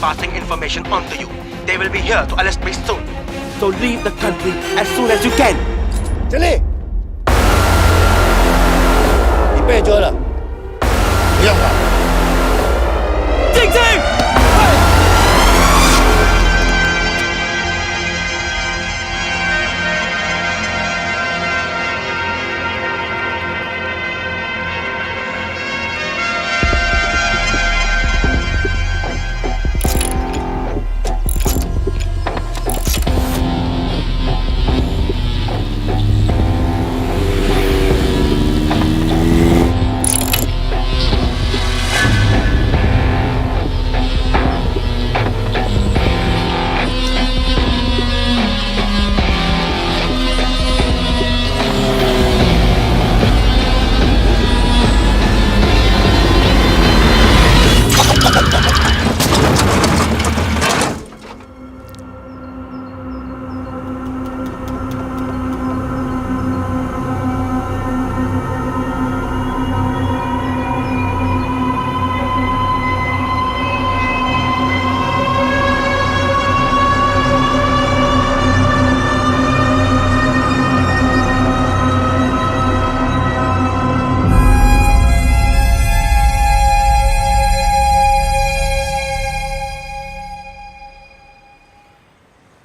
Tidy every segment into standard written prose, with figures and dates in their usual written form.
passing information on to you. They will be here to arrest me soon. So leave the country as soon as you can. चले. 이빨 줘라. 이양아. 찡찡!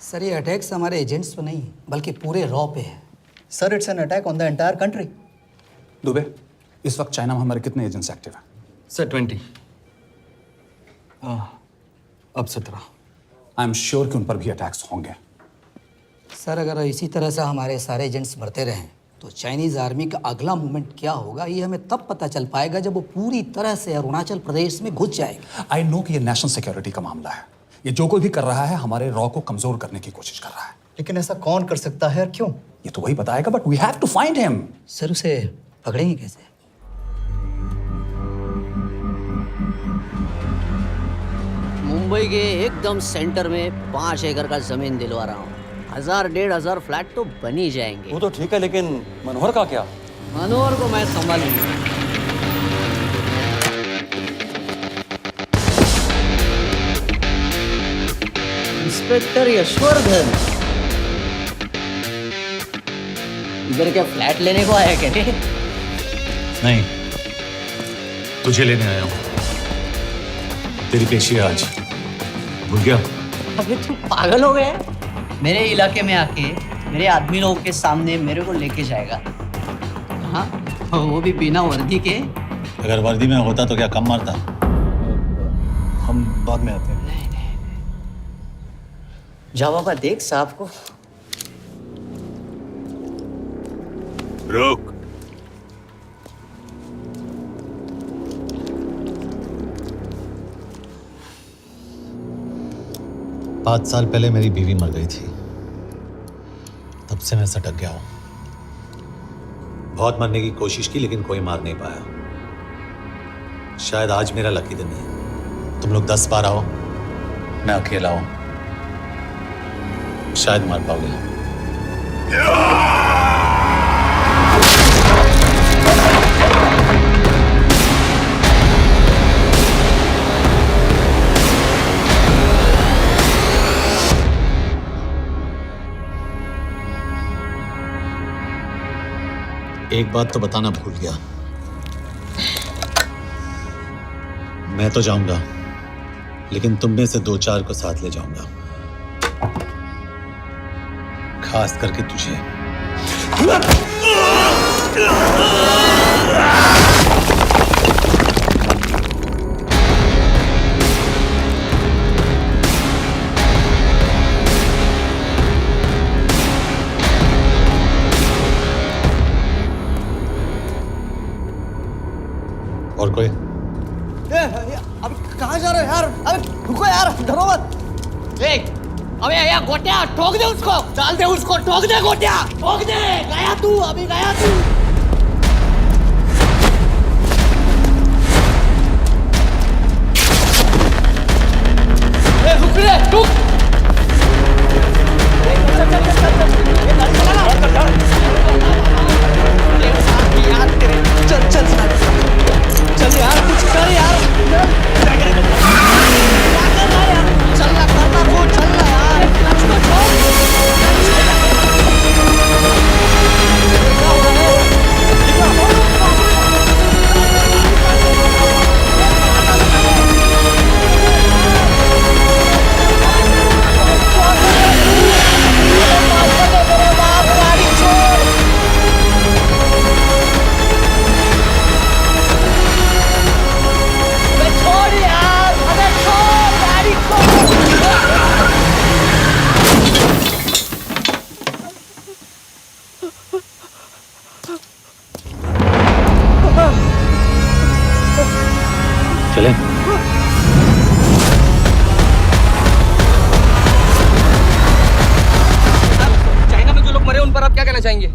Sir ये attacks हमारे agents पे नहीं बल्कि पूरे raw पे है। Sir it's an attack on the entire country. Dubey, इस वक्त चाइना में हमारे कितने एजेंट्स एक्टिव हैं? सर 20। अब 17। आई एम श्योर कि उन पर भी अटैक्स होंगे। सर अगर इसी तरह से हमारे सारे एजेंट्स बढ़ते रहें तो चाइनीज़ आर्मी का अगला मूवमेंट क्या होगा ये हमें तब पता चल पाएगा जब वो पूरी तरह से अरुणाचल प्रदेश में घुस जाएगा। आई नो कि ये नेशनल सिक्योरिटी का मामला है। ये जो कोई भी कर रहा है हमारे रॉ को कमजोर करने की कोशिश कर रहा है। लेकिन ऐसा कौन कर सकता है और क्यों? ये तो वही बताएगा, but we have to find him. Sir उसे पकड़ेंगे कैसे? मुंबई के एकदम सेंटर में 5 एकड़ का जमीन दिलवा रहा हूँ। 1000-1500 फ्लैट तो बन ही जाएंगे। वो तो ठीक है, लेकिन मनोहर का क्या? मनोहर को मैं संभालूंगा। इंस्पेक्टर यशवर्धन, इधर क्या फ्लैट लेने को आया क्या? नहीं, तुझे लेने आया हूँ। तेरी पेशी है आज, भूल गया? अबे तू पागल हो गया? मेरे इलाके में आके मेरे आदमी लोगों के सामने मेरे को लेके जाएगा? हाँ, वो भी बिना वर्दी के। अगर वर्दी में होता तो क्या कम मारता? हम बाद में आते हैं। जा बाबा, देख साहब को। रुक। पाँच साल पहले मेरी बीवी मर गई थी, तब से मैं सटक गया हूं। बहुत मरने की कोशिश की लेकिन कोई मार नहीं पाया। शायद आज मेरा लकी दिन है। तुम लोग 10 बार आओ, मैं अकेला हूं, शायद मार पाओगे। एक बात तो बताना भूल गया, मैं तो जाऊंगा लेकिन तुम में से 2-4 को साथ ले जाऊंगा, खास करके तुझे। और कोई? अब कहाँ जा रहे हो यार? अबे रुको यार, डरो मत। देख, अबे यार गोटिया, ठोक दे उसको, डाल दे उसको, ठोक दे गोटिया, ठोक दे। गया तू, अभी गया तू। रुक रे, रुक। चल चल चल चल, ये गाड़ी चला ना। यार तेरे, चल चल चल यार, कुछ कर यार। क्या कर रहा है यार? कहना चाहेंगे?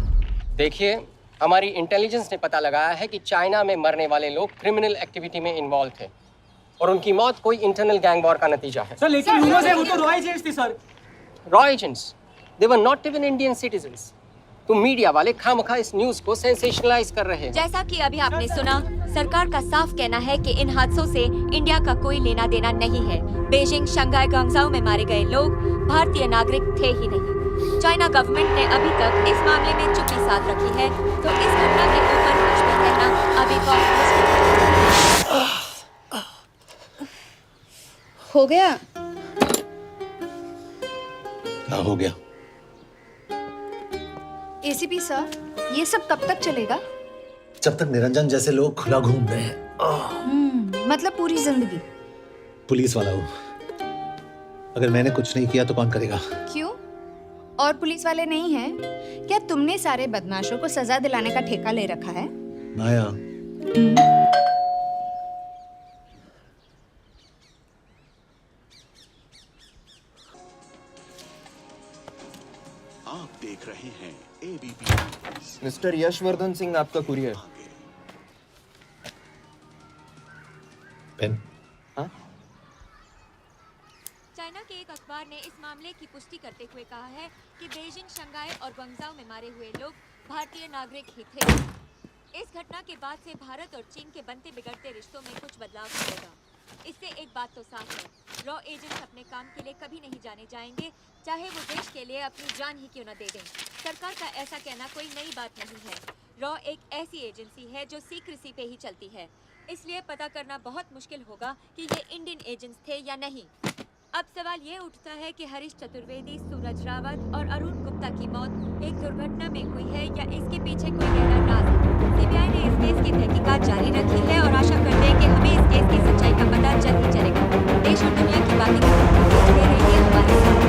देखिए, हमारी इंटेलिजेंस ने पता लगाया है कि चाइना में मरने वाले लोग क्रिमिनल एक्टिविटी में इन्वॉल्व थे और उनकी मौत कोई इंटरनल गैंग वॉर का नतीजा है। सर लेकिन वो तो रॉ एजेंट्स थे sir. Raw agents, they were not even Indian citizens. तुम मीडिया वाले खामखा इस न्यूज को सेंसेशनलाइज कर रहे हैं। जैसा कि अभी आपने सुना, सरकार का साफ कहना है कि इन हादसों से इंडिया का कोई लेना देना नहीं है। बीजिंग, शंघाई, ग्वांगझाओ में मारे गए लोग भारतीय नागरिक थे ही नहीं। चाइना गवर्नमेंट ने अभी तक इस मामले में चुप्पी साध रखी है, तो इस घटना के ऊपर कुछ भी कहना अभी बहुत मुश्किल हो गया। क्या हो गया? एसीपी सर, ये सब कब तक चलेगा? जब तक निरंजन जैसे लोग खुला घूम रहे हैं। मतलब पूरी जिंदगी? पुलिस वाला हूँ, अगर मैंने कुछ नहीं किया तो कौन करेगा? क्यों? और पुलिस वाले नहीं हैं? क्या तुमने सारे बदमाशों को सजा दिलाने का ठेका ले रखा है? माया, आप देख रहे हैं एबीपी। मिस्टर यशवर्धन सिंह, आपका कुरियर। पेन। चाइना के एक अखबार ने इस मामले की पुष्टि करते हुए कहा है कि बीजिंग, शंघाई और ग्वांगझाओ में मारे हुए लोग भारतीय नागरिक ही थे। इस घटना के बाद से भारत और चीन के बनते बिगड़ते रिश्तों में कुछ बदलाव होगा। इससे एक बात तो साफ है, रॉ एजेंट्स अपने काम के लिए कभी नहीं जाने जाएंगे, चाहे वो देश के लिए अपनी जान ही क्यों न दे दें। सरकार का ऐसा कहना कोई नई बात नहीं है। रॉ एक ऐसी एजेंसी है जो सीक्रेसी पे ही चलती है, इसलिए पता करना बहुत मुश्किल होगा कि ये इंडियन एजेंट्स थे या नहीं। अब सवाल ये उठता है कि हरीश चतुर्वेदी, सूरज रावत और अरुण गुप्ता की मौत एक दुर्घटना में हुई है या इसके पीछे कोई गहरा राज है। सीबीआई ने इस केस की तहकीकात जारी रखी है और आशा करते हैं कि हमें इस केस की सच्चाई का पता जल्द ही चलेगा। देश और दुनिया की बातें दे रही है हमारे साथ।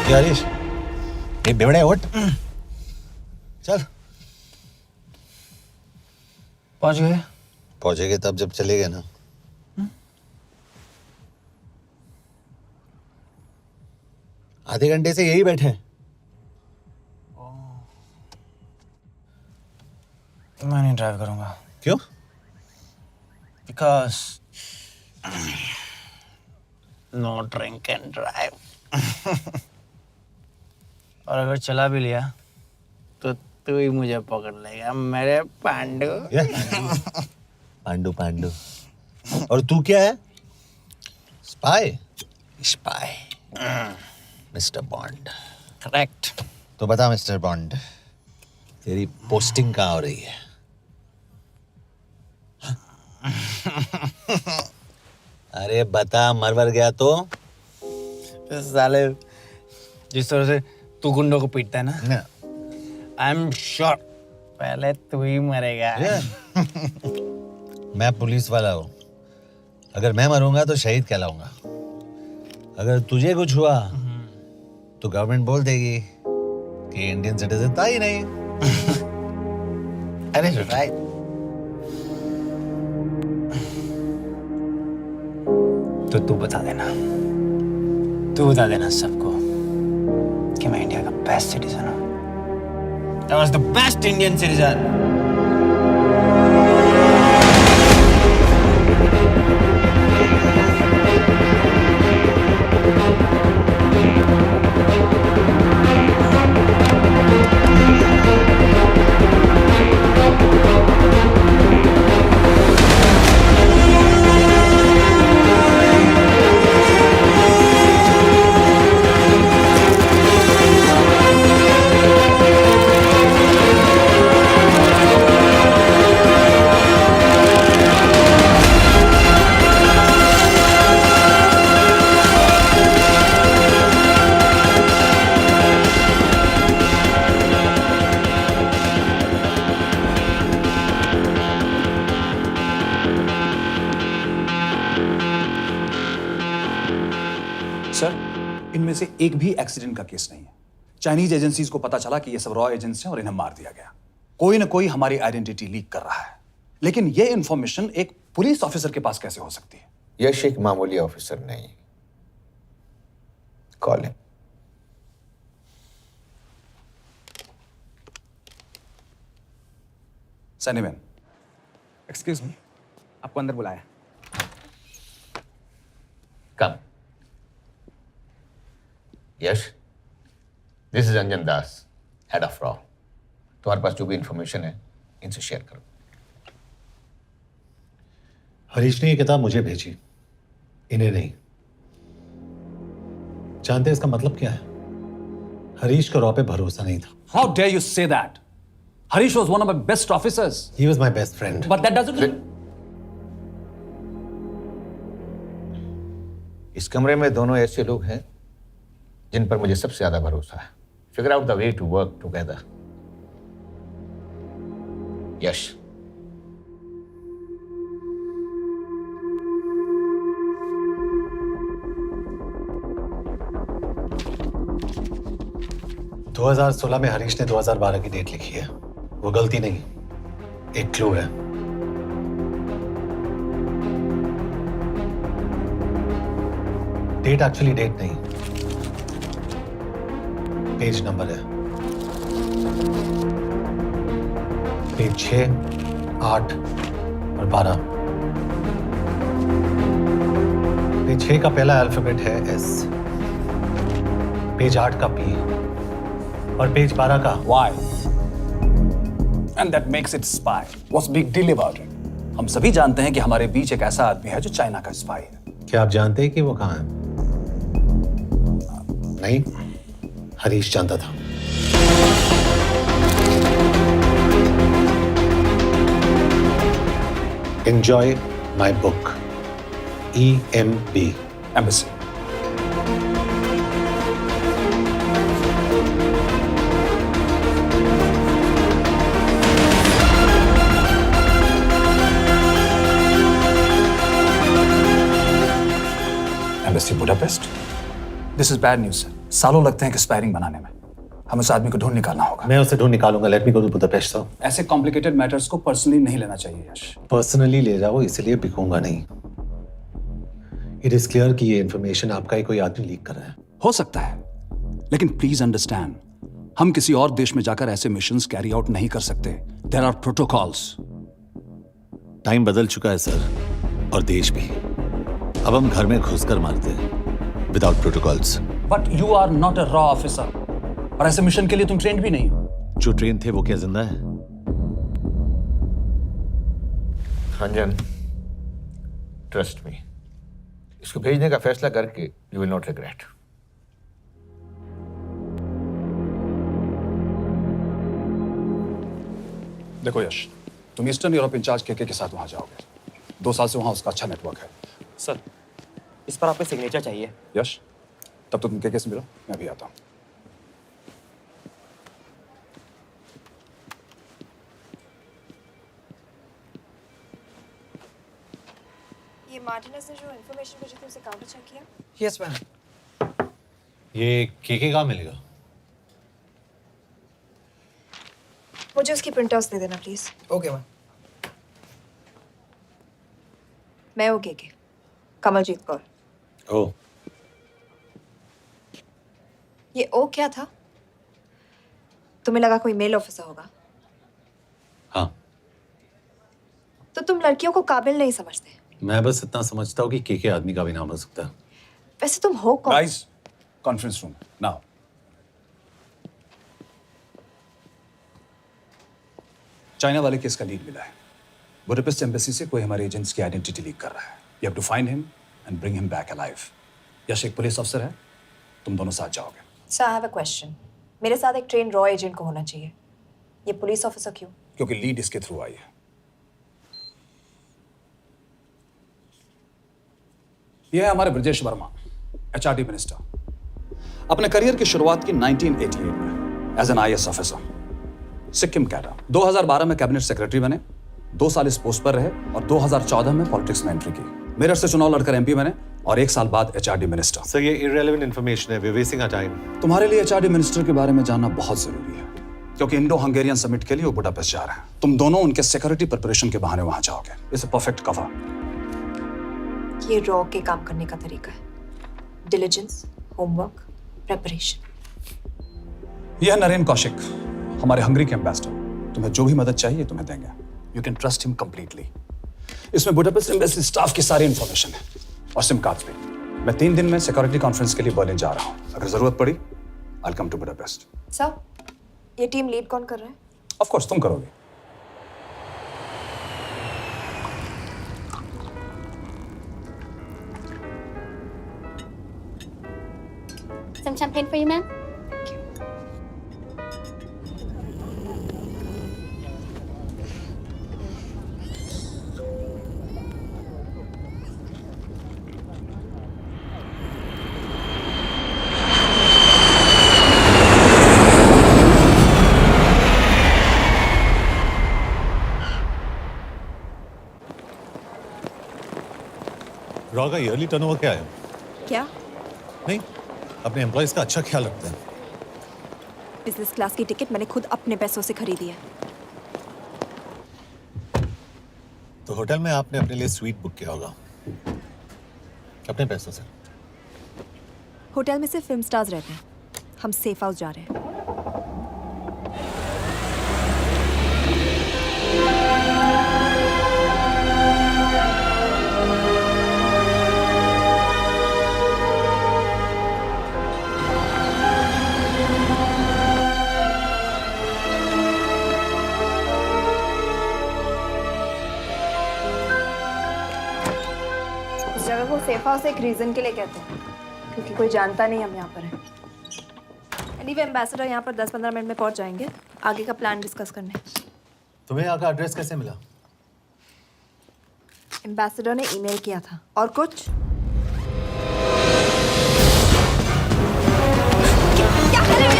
हरीश, ये बेवड़े उठ, चल। पहुंच गए? पहुंचेंगे तब जब चलेंगे ना। आधे घंटे से यही बैठे हैं। मैं नहीं ड्राइव करूंगा। क्यों? Because no drink and drive. और अगर चला भी लिया तो तू ही मुझे पकड़ लेगा मेरे पांडू। पांडू पांडू। और तू क्या है? Spy? Spy. Mister bond. Correct. तो बता मिस्टर बॉन्ड, तेरी पोस्टिंग कहाँ हो रही है? अरे बता, मरवर गया तो? साले, जिस तरह से तू गुंडों को पीटता है ना, आई एम श्योर पहले तू ही मरेगा। मैं पुलिस वाला हूँ, अगर मैं मरूंगा तो शहीद कहलाऊंगा। अगर तुझे कुछ हुआ तो गवर्नमेंट बोल देगी कि इंडियन सिटीजन था ही नहीं। अरे राइट। तो तू बता देना सबको कि मैं इंडिया का बेस्ट सिटीजन हूँ। I was the best Indian citizen. Sir, इनमें से एक भी एक्सीडेंट का केस नहीं है। चाइनीज एजेंसीज को पता चला कि ये सब रॉ एजेंट्स हैं और इन्हें मार दिया गया। कोई ना कोई हमारी आइडेंटिटी लीक कर रहा है, लेकिन ये इंफॉर्मेशन एक पुलिस ऑफिसर के पास कैसे हो सकती है? यश एक मामूली ऑफिसर नहीं, Call him. सैनीमैन, एक्सक्यूज मी, आपको अंदर बुलाया। Come. Yes. This is Anjan Das, head of RAW. तुम्हारे पास जो भी इंफॉर्मेशन है इनसे शेयर करो। हरीश ने ये किताब मुझे भेजी, इन्हें नहीं। जानते हैं इसका मतलब क्या है? हरीश को रॉ पे भरोसा नहीं था। How dare you say that? Harish was one of my best officers. He was my best friend. But that doesn't mean... इस कमरे में दोनों ऐसे लोग हैं जिन पर मुझे सबसे ज्यादा भरोसा है। Figure out the way to work together. यश, – 2016 में हरीश ने 2012 की डेट लिखी है। वो गलती नहीं, एक क्लू है। डेट एक्चुअली डेट नहीं, पेज नंबर है। पेज 6, 8 और 12। पेज 6 का पहला अल्फाबेट है S, पेज 8 का P और पेज 12 का Why? And that makes it spy. What's big deal about it? हम सभी जानते हैं कि हमारे बीच एक ऐसा आदमी है जो चाइना का स्पाई है। क्या आप जानते हैं कि वो कहाँ है? नहीं, हरीश जानता था। Enjoy my book. EMB. Embassy. Embassy Budapest. This is bad news, sir. सालों लगते हैं कि स्पायरिंग बनाने में। हमें उस आदमी को ढूंढ निकालना होगा। मैं उसे ढूंढ निकालूंगा। Let me go to Budapest sir. ऐसे कॉम्प्लिकेटेड मैटर्स को पर्सनली नहीं लेना चाहिए यश। पर्सनली ले जाओ, इसलिए बिकूंगा नहीं। इट इज क्लियर कि ये इंफॉर्मेशन आपका ही कोई आदमी लीक कर रहा है। हो सकता है, लेकिन प्लीज अंडरस्टैंड, हम किसी और देश में जाकर ऐसे मिशंस कैरी आउट नहीं कर सकते। There are protocols. टाइम बदल चुका है सर, और देश भी। अब हम घर में घुसकर मारते हैं without protocols. But you are not a रॉ ऑफिसर, और ऐसे मिशन के लिए तुम ट्रेंड भी नहीं हो। जो ट्रेन थे वो क्या जिंदा है? अंजन, ट्रस्ट मी, इसको भेजने का फैसला करके यू विल नॉट रिग्रेट। देखो यश, तुम ईस्टर्न यूरोप इंचार्ज के साथ वहां जाओगे। 2 साल से वहां उसका अच्छा नेटवर्क है। सर, इस पर आपका सिग्नेचर चाहिए। यश, तब तो तुम के से मिलो, मैं भी आता हूं। ये मार्टिनेज ने जो इन्फॉर्मेशन भेजी थी उसे काउंटर चेक किया? Yes ma'am. ये के कहाँ मिलेगा? मुझे उसकी प्रिंटआउट्स दे देना प्लीज। Okay ma'am. मैं हूँ के कमलजीत कौर। ओ, ये ओ क्या था? तुम्हें लगा कोई मेल ऑफिसर होगा? हाँ। तो तुम लड़कियों को काबिल नहीं समझते? मैं बस इतना समझता हूँ कि के आदमी का भी नाम हो सकता है। वैसे तुम हो कौन? Guys, conference room now. China वाले केस का लीड मिला है। बुडापेस्ट एम्बेसी से कोई हमारे एजेंट्स की आइडेंटिटी लीक कर रहा है। You have to find him and bring him back alive. Yash एक पुलिस अफसर है, तुम दोनों साथ जाओगे। Sir, I have a question. मेरे साथ एक ट्रेन रॉ एजेंट को होना चाहिए। ये पुलिस ऑफिसर क्यों? क्योंकि लीड इसके थ्रू आई है। यह है हमारे ब्रजेश वर्मा, HRD मिनिस्टर। अपने करियर की शुरुआत की 1988 में as an IAS officer, Sikkim cadre. 2012 में कैबिनेट सेक्रेटरी बने, 2 साल इस पोस्ट पर रहे और 2014 में पॉलिटिक्स में एंट्री की। मेरठ से चुनाव लड़कर MP बने और 1 साल बाद HRD मिनिस्टर। सर, ये इररिलेवेंट इंफॉर्मेशन है। We are wasting our time. तुम्हारे लिए HRD मिनिस्टर के बारे में जानना बहुत जरूरी है, क्योंकि इंडो हंगेरियन समिट के लिए वो बुडापेस्ट जा रहे हैं। तुम दोनों उनके सिक्योरिटी प्रिपरेशन के बहाने वहां जाओगे। It's a perfect cover. ये रॉ के काम करने का तरीका है। Diligence, homework, preparation. यह है नरेन कौशिक, हमारे हंगरी के एम्बेसडर। तुम्हें जो भी मदद चाहिए तुम्हें देंगे। You can trust him completely. इसमें बुडापेस्ट एम्बेसी स्टाफ की सारी इंफॉर्मेशन है और सिम कार्ड्स भी। मैं 3 दिन में सिक्योरिटी कॉन्फ्रेंस के लिए बर्लिन जा रहा हूँ। अगर जरूरत पड़ी I will come to Budapest. Sir, ये टीम लीड कौन कर रहा है? ऑफ कोर्स तुम करोगे। Some champagne for you, ma'am. Raw का ईयरली टर्नओवर क्या है? क्या? नहीं, अपने एम्प्लॉइज का अच्छा ख्याल रखते हैं। बिजनेस क्लास की टिकट मैंने खुद अपने पैसों से खरीदी है। तो होटल में आपने अपने लिए स्वीट बुक किया होगा अपने पैसों से। होटल में सिर्फ फिल्म स्टार्स रहते हैं। हम सेफ हाउस जा रहे हैं। जगह को सेफ हाउस एक रीजन के लिए कहते हैं, क्योंकि कोई जानता नहीं हम यहाँ पर हैं। एनीवे एम्बेसडर यहाँ पर 10-15 मिनट में पहुँच जाएंगे आगे का प्लान डिस्कस करने। तुम्हें यहाँ का एड्रेस कैसे मिला? एम्बेसडर ने ईमेल किया था। और कुछ? क्या कर रहे हो?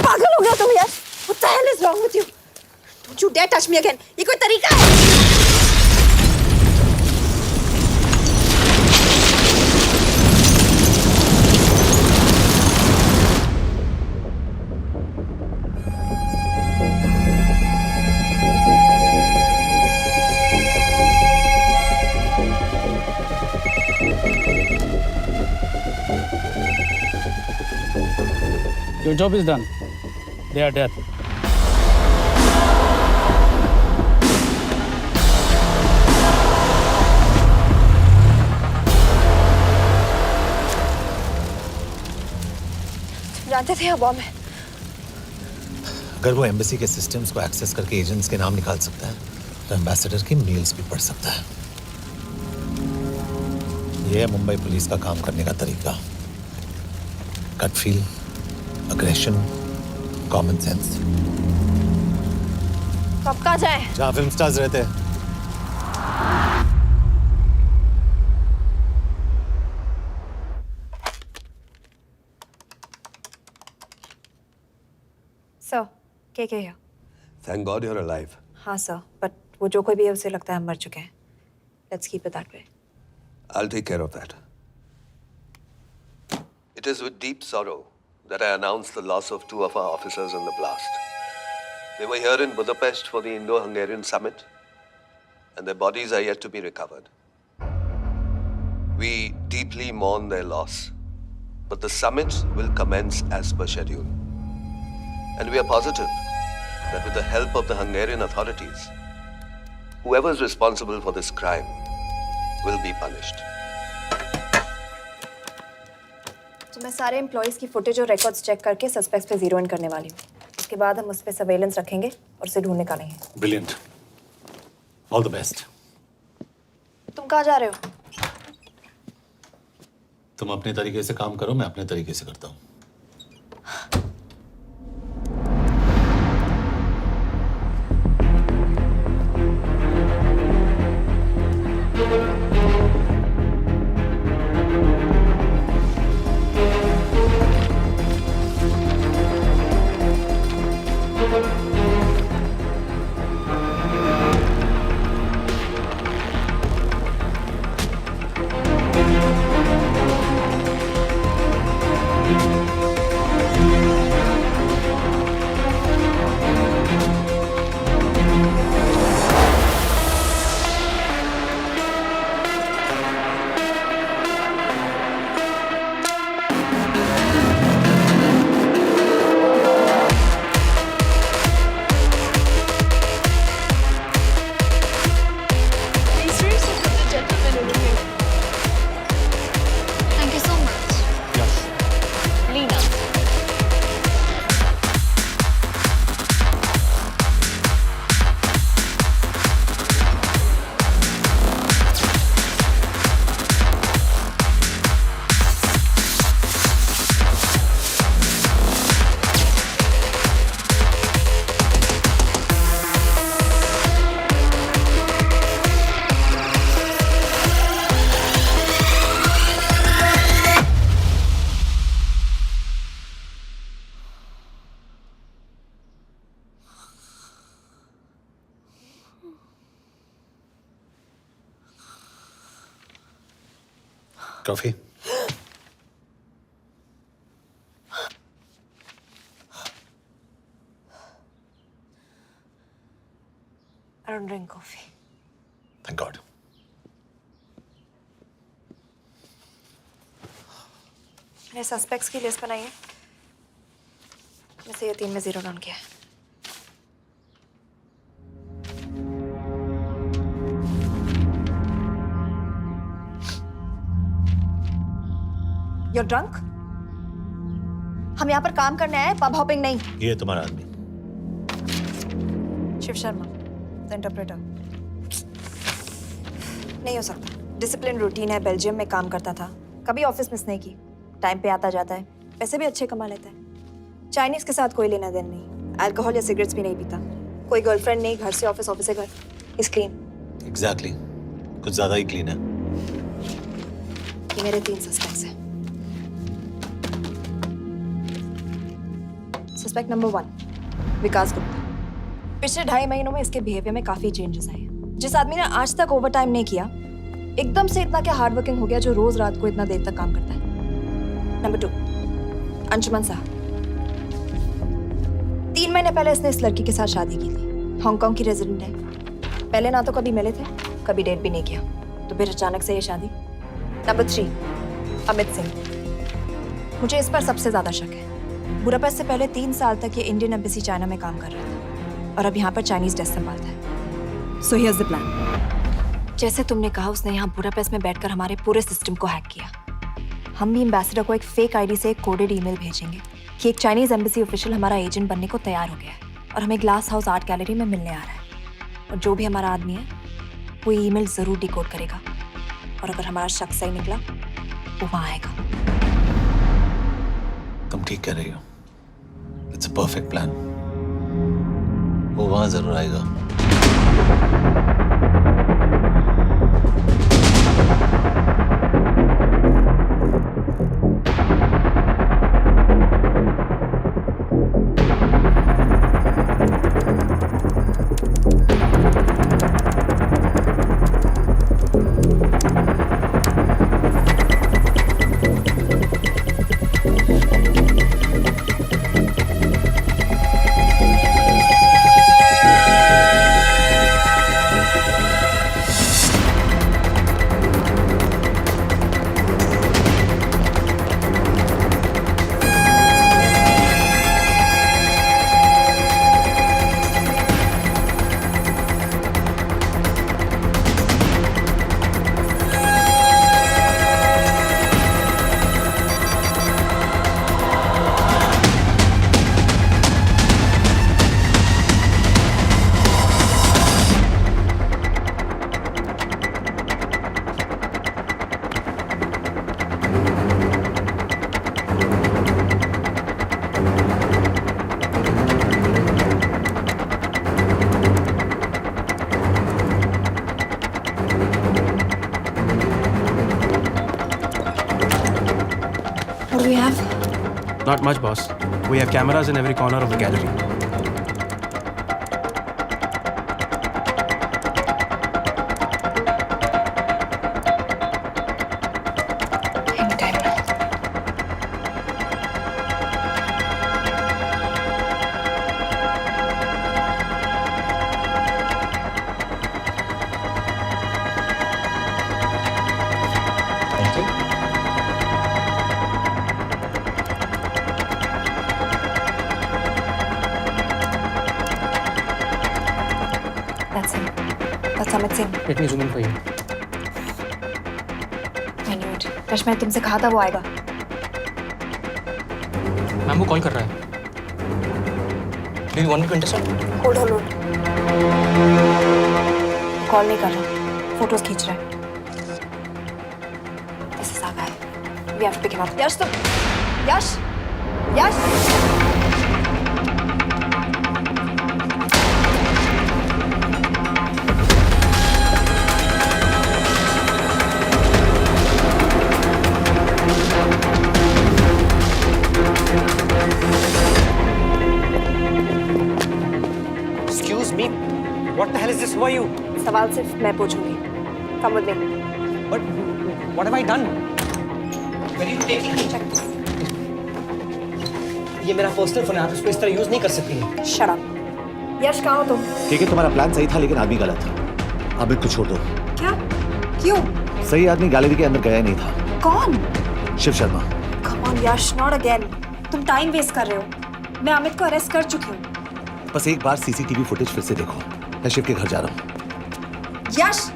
पागल हो गया तुम यार? What the hell is wrong with you? Don't you dare touch me again. ये कोई तरीका है? Your job is done. They are dead. जानते थे बॉम्ब है। अगर वो एम्बेसी के सिस्टम्स को एक्सेस करके एजेंट्स के नाम निकाल सकता है तो एम्बेसडर की मेल्स भी पढ़ सकता है। ये है मुंबई पुलिस का काम करने का तरीका। Gut feel, aggression, common sense. कब कहाँ जाए? जहाँ फिल्म स्टार्स रहते हैं। सर, क्या है? Thank God you're alive. हाँ सर, बट वो जो कोई भी है उसे लगता है हम मर चुके हैं। Let's keep it that way. I'll take care of that. It is with deep sorrow that I announce the loss of 2 of our officers in the blast. They were here in Budapest for the Indo-Hungarian summit, and their bodies are yet to be recovered. We deeply mourn their loss, but the summit will commence as per schedule. And we are positive that with the help of the Hungarian authorities, whoever is responsible for this crime will be punished. तो मैं सारे employees की footage और records check करके suspects पे zero in करने वाली हूँ। उसके बाद हम उस पे सर्वेलेंस रखेंगे और उसे ढूंढ निकालेंगे। Brilliant, all the best. तुम कहाँ जा रहे हो? तुम अपने तरीके से काम करो, मैं अपने तरीके से करता हूँ। Coffee? I don't drink coffee. Thank God. मैंने सस्पेक्ट्स की लिस्ट बनाई है, में से ये 3 में 0 डाउन किया है। You're drunk? हम यहाँ पर काम करने आए, पब हॉपिंग नहीं। ये तुम्हारा आदमी। Shiv Sharma, the interpreter. नहीं हो सकता। डिसिप्लिन रूटीन है, बेल्जियम में काम करता था, कभी ऑफिस मिस नहीं की, टाइम पे आता जाता है, पैसे भी अच्छे कमा लेता है। चाइनीज के साथ कोई लेना देना नहीं, अल्कोहल या सिगरेट्स भी नहीं पीता, कोई गर्लफ्रेंड नहीं, घर से ऑफिस, ऑफिस से घर। Is clean. एग्जैक्टली, कुछ ज्यादा ही क्लीन है। ये मेरे 3 सस्पेक्ट्स हैं। सस्पेक्ट नंबर 1, विकास गुप्ता। पिछले 2.5 महीनों में इसके बिहेवियर में काफी चेंजेस आए हैं। जिस आदमी ने आज तक ओवर टाइम नहीं किया, एकदम से इतना क्या हार्ड वर्किंग हो गया जो रोज रात को इतना देर तक काम करता है। नंबर 2, अंशुमन साहब। 3 महीने पहले इसने इस लड़की के साथ शादी की थी, हांगकांग की रेजिडेंट है। पहले ना तो कभी मिले थे, कभी डेट भी नहीं किया, तो फिर अचानक से ये शादी। नंबर 3, अमित सिंह। मुझे इस पर सबसे ज्यादा शक है। बुडापेस्ट से पहले 3 साल तक ये इंडियन एम्बेसी चाइना में काम कर रहा था और अब यहाँ पर चाइनीज डेस्क संभालता है। So here's the plan. जैसे तुमने कहा, उसने यहाँ बुडापेस्ट में बैठकर हमारे पूरे सिस्टम को हैक किया। हम भी एम्बेसडर को एक फेक आईडी से एक कोडेड ईमेल भेजेंगे कि एक चाइनीज एम्बेसी ऑफिशियल हमारा एजेंट बनने को तैयार हो गया है और हमें ग्लास हाउस आर्ट गैलरी में मिलने आ रहा है। और जो भी हमारा आदमी है, वो ईमेल जरूर डिकोड करेगा और अगर हमारा शक सही निकला, वो वहाँ आएगा। तुम ठीक कह रही हो। It's a perfect plan. वो वहां जरूर आएगा। What do we have? Not much, boss. We have cameras in every corner of the gallery. Anytime now. Thank you. That's him. That's Amit Singh. Let me zoom in for you. I knew it. Rush मैंने तुमसे कहा था वो आएगा। Ma'am वो call कर रहा है. Do you want me to intercept? Hold hold. Call नहीं कर रहा, फोटोज खींच रहा है। This is our guy. We have to pick him up. यश तुम, यश, यश। Excuse me. What the hell is this? Who are you? सवाल सिर्फ मैं पूछूंगी। Come with me. But what have I done? ये मेरा पर्सनल फोन है, आप इसको इस तरह यूज नहीं कर सकती हैं। Shut up. यश कहाँ हो तुम? ठीक है, तुम्हारा प्लान सही था लेकिन आदमी गलत था। अमित को छोड़ दो। क्या? क्यों? सही आदमी गैलरी के अंदर गया ही नहीं था। कौन? Shiv Sharma. Come on Yash, not again. तुम टाइम वेस्ट कर रहे हो। मैं अमित को अरेस्ट कर चुकी हूँ। बस एक बार सीसीटीवी फुटेज फिर से देखो। मैं शिव के घर जा रहा हूँ। यश!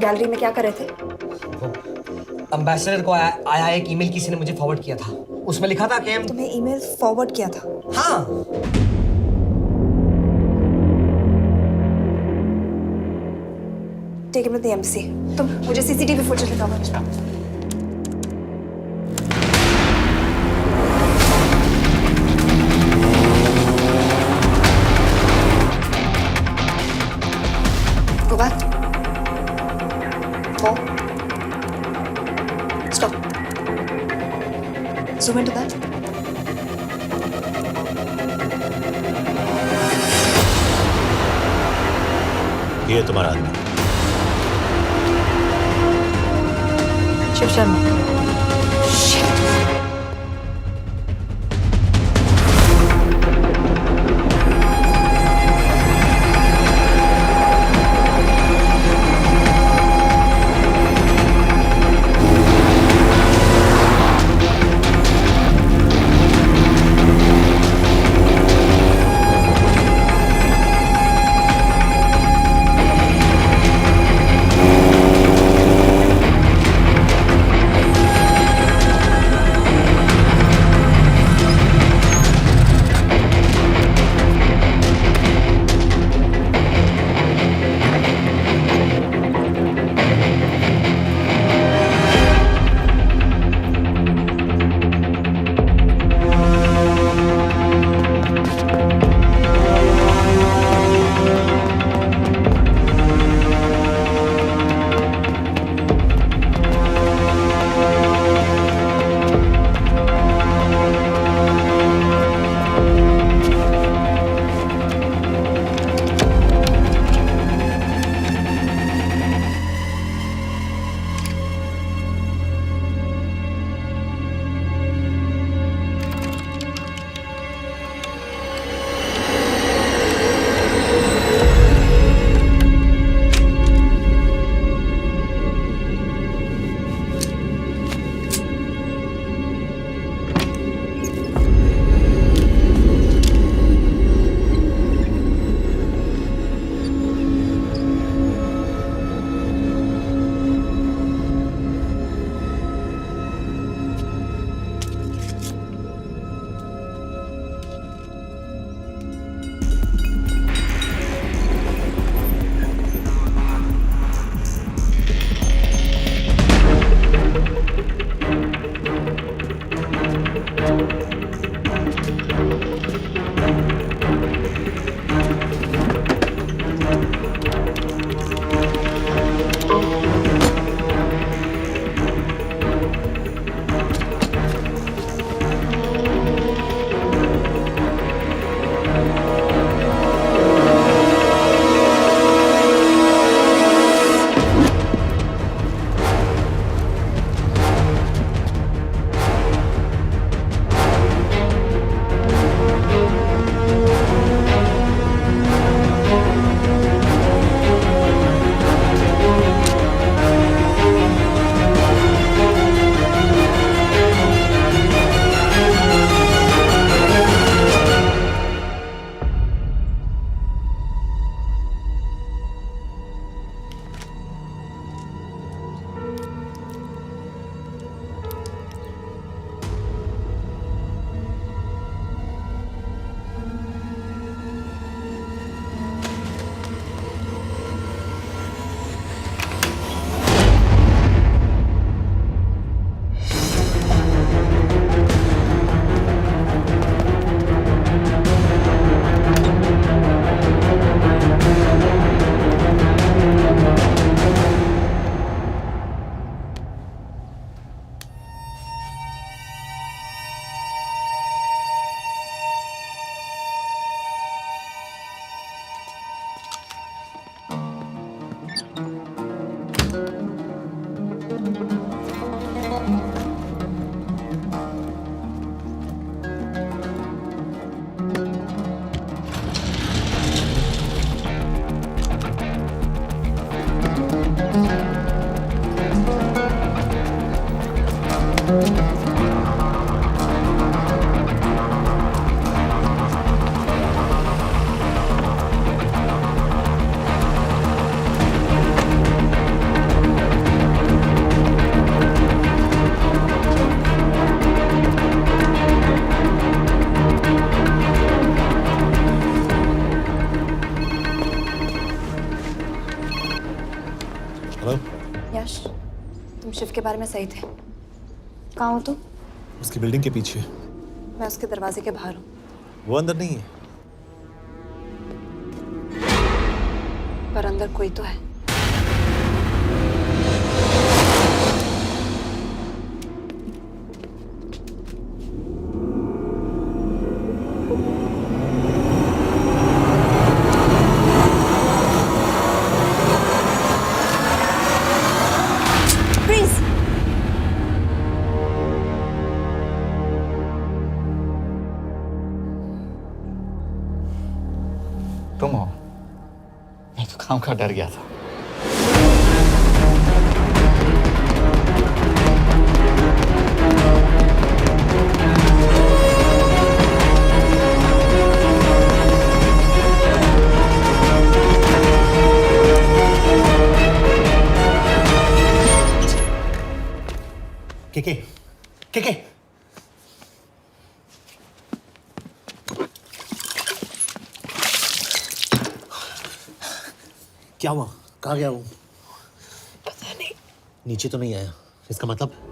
गैलरी में क्या कर रहे थे? एम्बेसडर को आया एक ईमेल किसी ने मुझे फॉरवर्ड किया था। उसमें लिखा था कि तुम्हें ईमेल फॉरवर्ड किया था? हाँ। Take him to the embassy. तुम मुझे सीसीटीवी फुटेज दिखाओ। Go back. Four. Stop. Zoom into that. ये तुम्हारा आदमी। शिव शर्मा। शिव के बारे में सही थे। कहाँ हो तुम? उसकी बिल्डिंग के पीछे। मैं उसके दरवाजे के बाहर हूँ। वो अंदर नहीं है। पर अंदर कोई तो है। तुम हो? मैं तो काम का डर गया था। के क्या हुआ? कहाँ गया वो? पता नहीं। नीचे तो नहीं आया, इसका मतलब?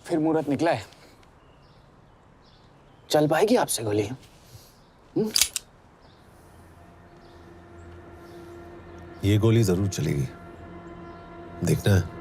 फिर मुहूर्त निकला है, चल पाएगी आपसे गोली? ये गोली जरूर चलेगी, देखना है।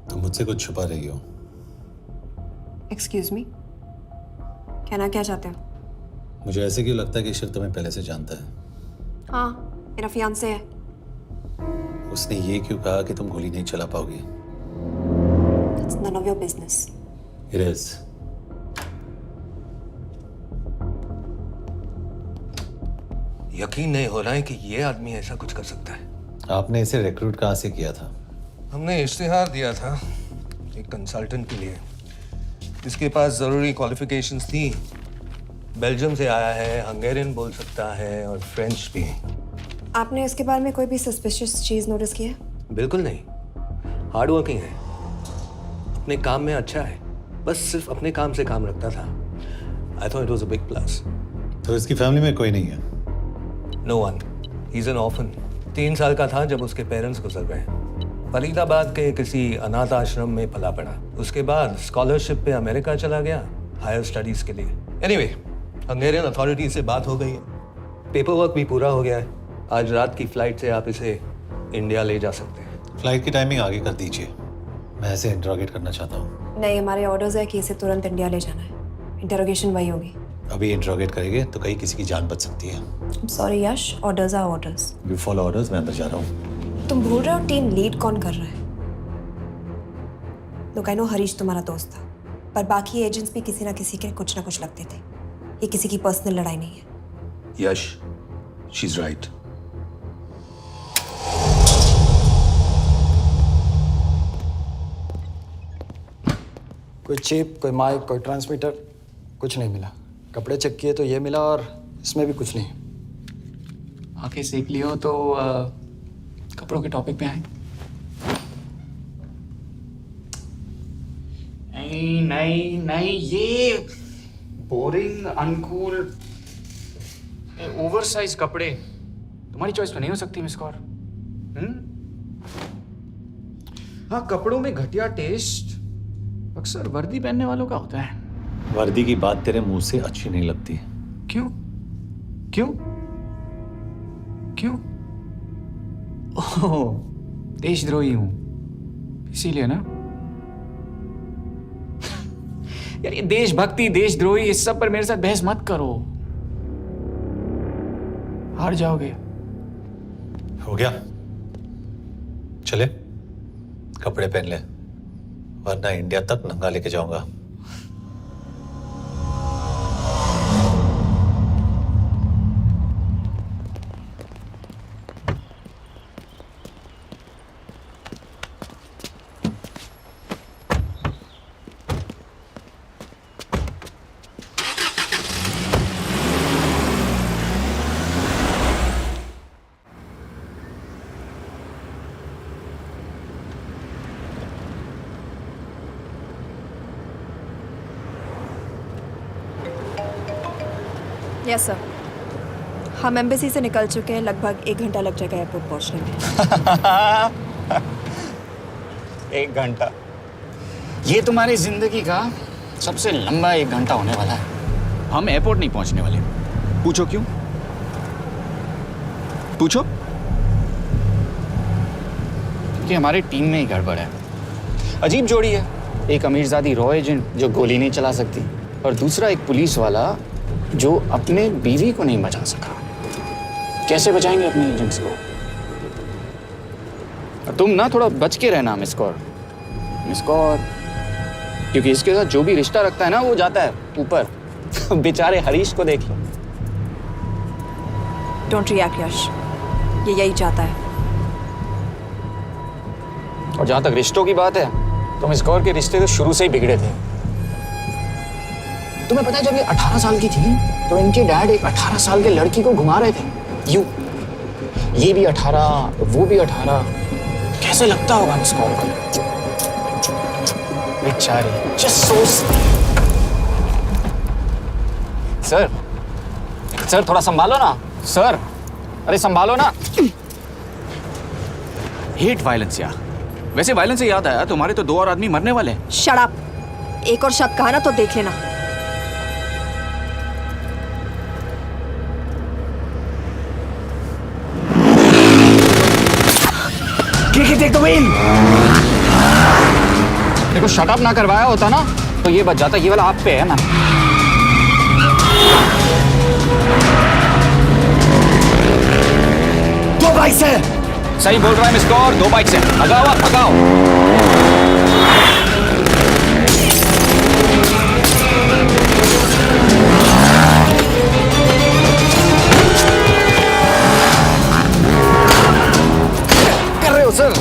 तुम मुझसे कुछ छुपा रही हो। एक्सक्यूज मी, कहना क्या चाहते हो? मुझे ऐसे क्यों लगता है कि ईश्वर तुम्हें पहले से जानता है? हाँ, मेरा फियांसे है। उसने ये क्यों कहा कि तुम गोली नहीं चला पाओगी? It's none of your business. It is. यकीन नहीं हो रहा है कि ये आदमी ऐसा कुछ कर सकता है। आपने इसे रिक्रूट कहाँ से किया था? हमने इश्तिहार दिया था एक कंसल्टेंट के लिए। इसके पास ज़रूरी क्वालिफिकेशंस थी। बेल्जियम से आया है, हंगेरियन बोल सकता है और फ्रेंच भी। आपने इसके बारे में कोई भी सस्पिशियस चीज नोटिस की है? बिल्कुल नहीं, हार्ड वर्किंग है, अपने काम में अच्छा है, बस सिर्फ अपने काम से काम रखता था। I thought it was a big plus. तो इसकी फैमिली में कोई नहीं है? No one, he is an orphan. 3 साल का था जब उसके पेरेंट्स गुजर गए। फरीदाबाद के किसी अनाथ आश्रम में पला पड़ा। उसके बाद स्कॉलरशिप पे अमेरिका चला गया हायर स्टडीज के लिए। एनीवे, हंगेरियन अथॉरिटी से बात हो गई है, पेपर वर्क भी पूरा हो गया है। आज रात की फ्लाइट से आप इसे इंडिया ले जा सकते हैं। फ्लाइट की टाइमिंग आगे कर दीजिए, मैं ऐसे इंट्रोगेट करना चाहता हूँ। नहीं, हमारे ऑर्डर्स है कि इसे तुरंत इंडिया ले जाना है। इंटरोगेशन वही होगी। अभी इंट्रोगेट करेंगे तो कहीं किसी की जान बच सकती है। Sorry Yash, orders are orders. You follow orders, मैं अंदर जा रहा हूँ। तुम भूल रहे हो टीम लीड कौन कर रहा है? लोग आई नो हरीश तुम्हारा दोस्त था, पर बाकी एजेंट्स भी किसी ना किसी के कुछ ना कुछ लगते थे। ये किसी की पर्सनल लड़ाई नहीं है। यश, शी इज राइट। कोई चिप, कोई माइक, कोई ट्रांसमीटर, कुछ नहीं मिला। कपड़े चेक किए तो ये मिला और इसमें भी कुछ नहीं। आंखें सेक लियो तो कपड़ों के टॉपिक पे आए। नहीं नहीं नहीं, ये बोरिंग, अनकूल, ओवरसाइज कपड़े तुम्हारी चॉइस पे नहीं हो सकती मिस कौर। हाँ, कपड़ों में घटिया टेस्ट अक्सर वर्दी पहनने वालों का होता है। वर्दी की बात तेरे मुंह से अच्छी नहीं लगती। क्यों क्यों क्यों? ओह, देशद्रोही हूं इसीलिए ना। यार ये देशभक्ति, देशद्रोही, इस सब पर मेरे साथ बहस मत करो, हार जाओगे। हो गया, चले कपड़े पहन ले, वरना इंडिया तक नंगा लेके जाऊंगा। यस सर, हम एम्बेसी से निकल चुके हैं। लगभग 1 घंटा लग जाएगा एयरपोर्ट पहुंचने में। 1 घंटा? ये तुम्हारी जिंदगी का सबसे लंबा 1 घंटा होने वाला है। हम एयरपोर्ट नहीं पहुंचने वाले। पूछो क्यों? पूछो। क्योंकि हमारी टीम में ही गड़बड़ है। अजीब जोड़ी है, एक अमीरजादी रॉ एजेंट जो गोली नहीं चला सकती, और दूसरा एक पुलिस वाला जो अपने बीवी को नहीं बचा सका। कैसे बचाएंगे अपने एजेंट्स को? और तुम ना थोड़ा बच के रहना मिस कौर, क्योंकि इसके साथ जो भी रिश्ता रखता है ना वो जाता है ऊपर। बेचारे हरीश को देख लो। डोंट रिएक्ट यश, ये यही चाहता है। और जहां तक रिश्तों की बात है तो मिस कौर के रिश्ते तो शुरू से ही बिगड़े थे। तुम्हें पता है जब ये 18 साल की थी तो इनके डैड एक 18 साल के लड़की को घुमा रहे थे। यू ये भी 18, वो भी 18। कैसे लगता होगा इसको? बेचारी। Just so सर थोड़ा संभालो ना सर। अरे संभालो ना। हेट वायलेंस यार। वैसे वायलेंस से याद आया, तुम्हारे तो 2 और आदमी मरने वाले हैं। Shut up. एक और शब्द कहा ना तो देख लेना। Take the wheel. देखो शट अप ना करवाया होता ना तो ये बच जाता। ये वाला आप पे है मैम। दो बाइक्स है। सही बोल रहा है मिस्टर और 2 बाइक्स है। भगाओ आप भगाओ। कर रहे हो सर?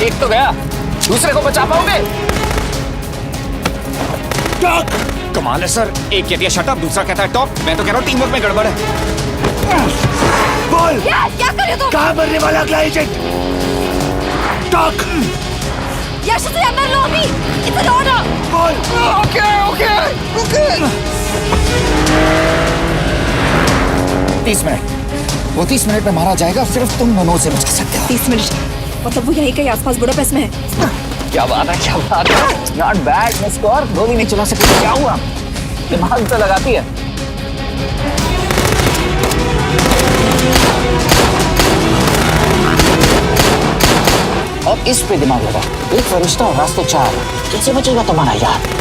एक तो गया, दूसरे को बचा पाओगे? कमाल है सर। एक कहती है शट अप, दूसरा कहता है टॉप। मैं तो कह रहा हूँ टीम वर्क में गड़बड़ है। बोल क्या कर रहे हो तुम? कहाँ मरने वाला अगला एजेंट? टॉक। यश से अंदर लो अभी। It's an order. बोल। ओके। 30 मिनट। वो 30 मिनट में मारा जाएगा। सिर्फ तुम दोनों से बचा सकते हो। 30 मिनट मतलब वो यहीं कहीं आसपास बुडापेस्ट में है। क्या बात है, क्या बात है। Not bad miss Kaur. गोली नहीं चला सकती। क्या हुआ? दिमाग तो लगाती है। अब इस पे दिमाग लगा। एक फरिश्ता और रास्ते 4। कैसे बचेगा तुम्हारा यार?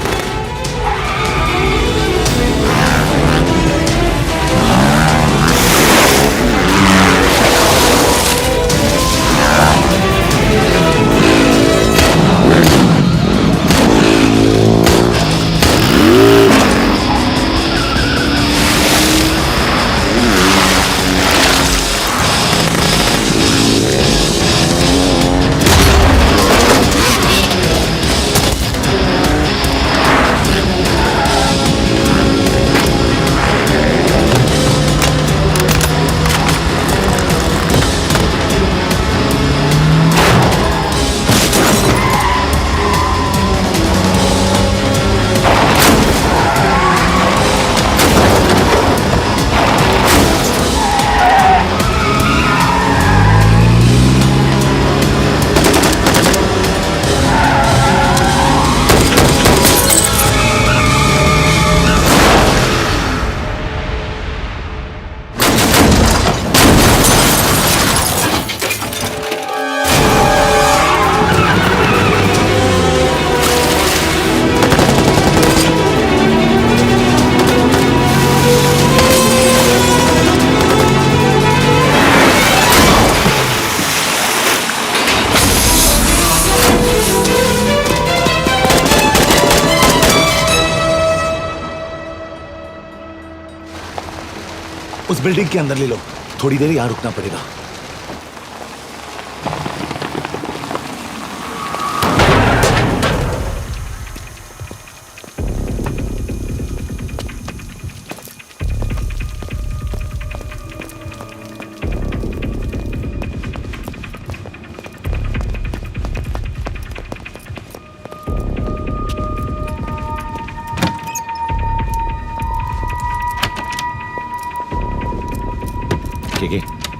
उस बिल्डिंग के अंदर ले लो। थोड़ी देर यहाँ रुकना पड़ेगा।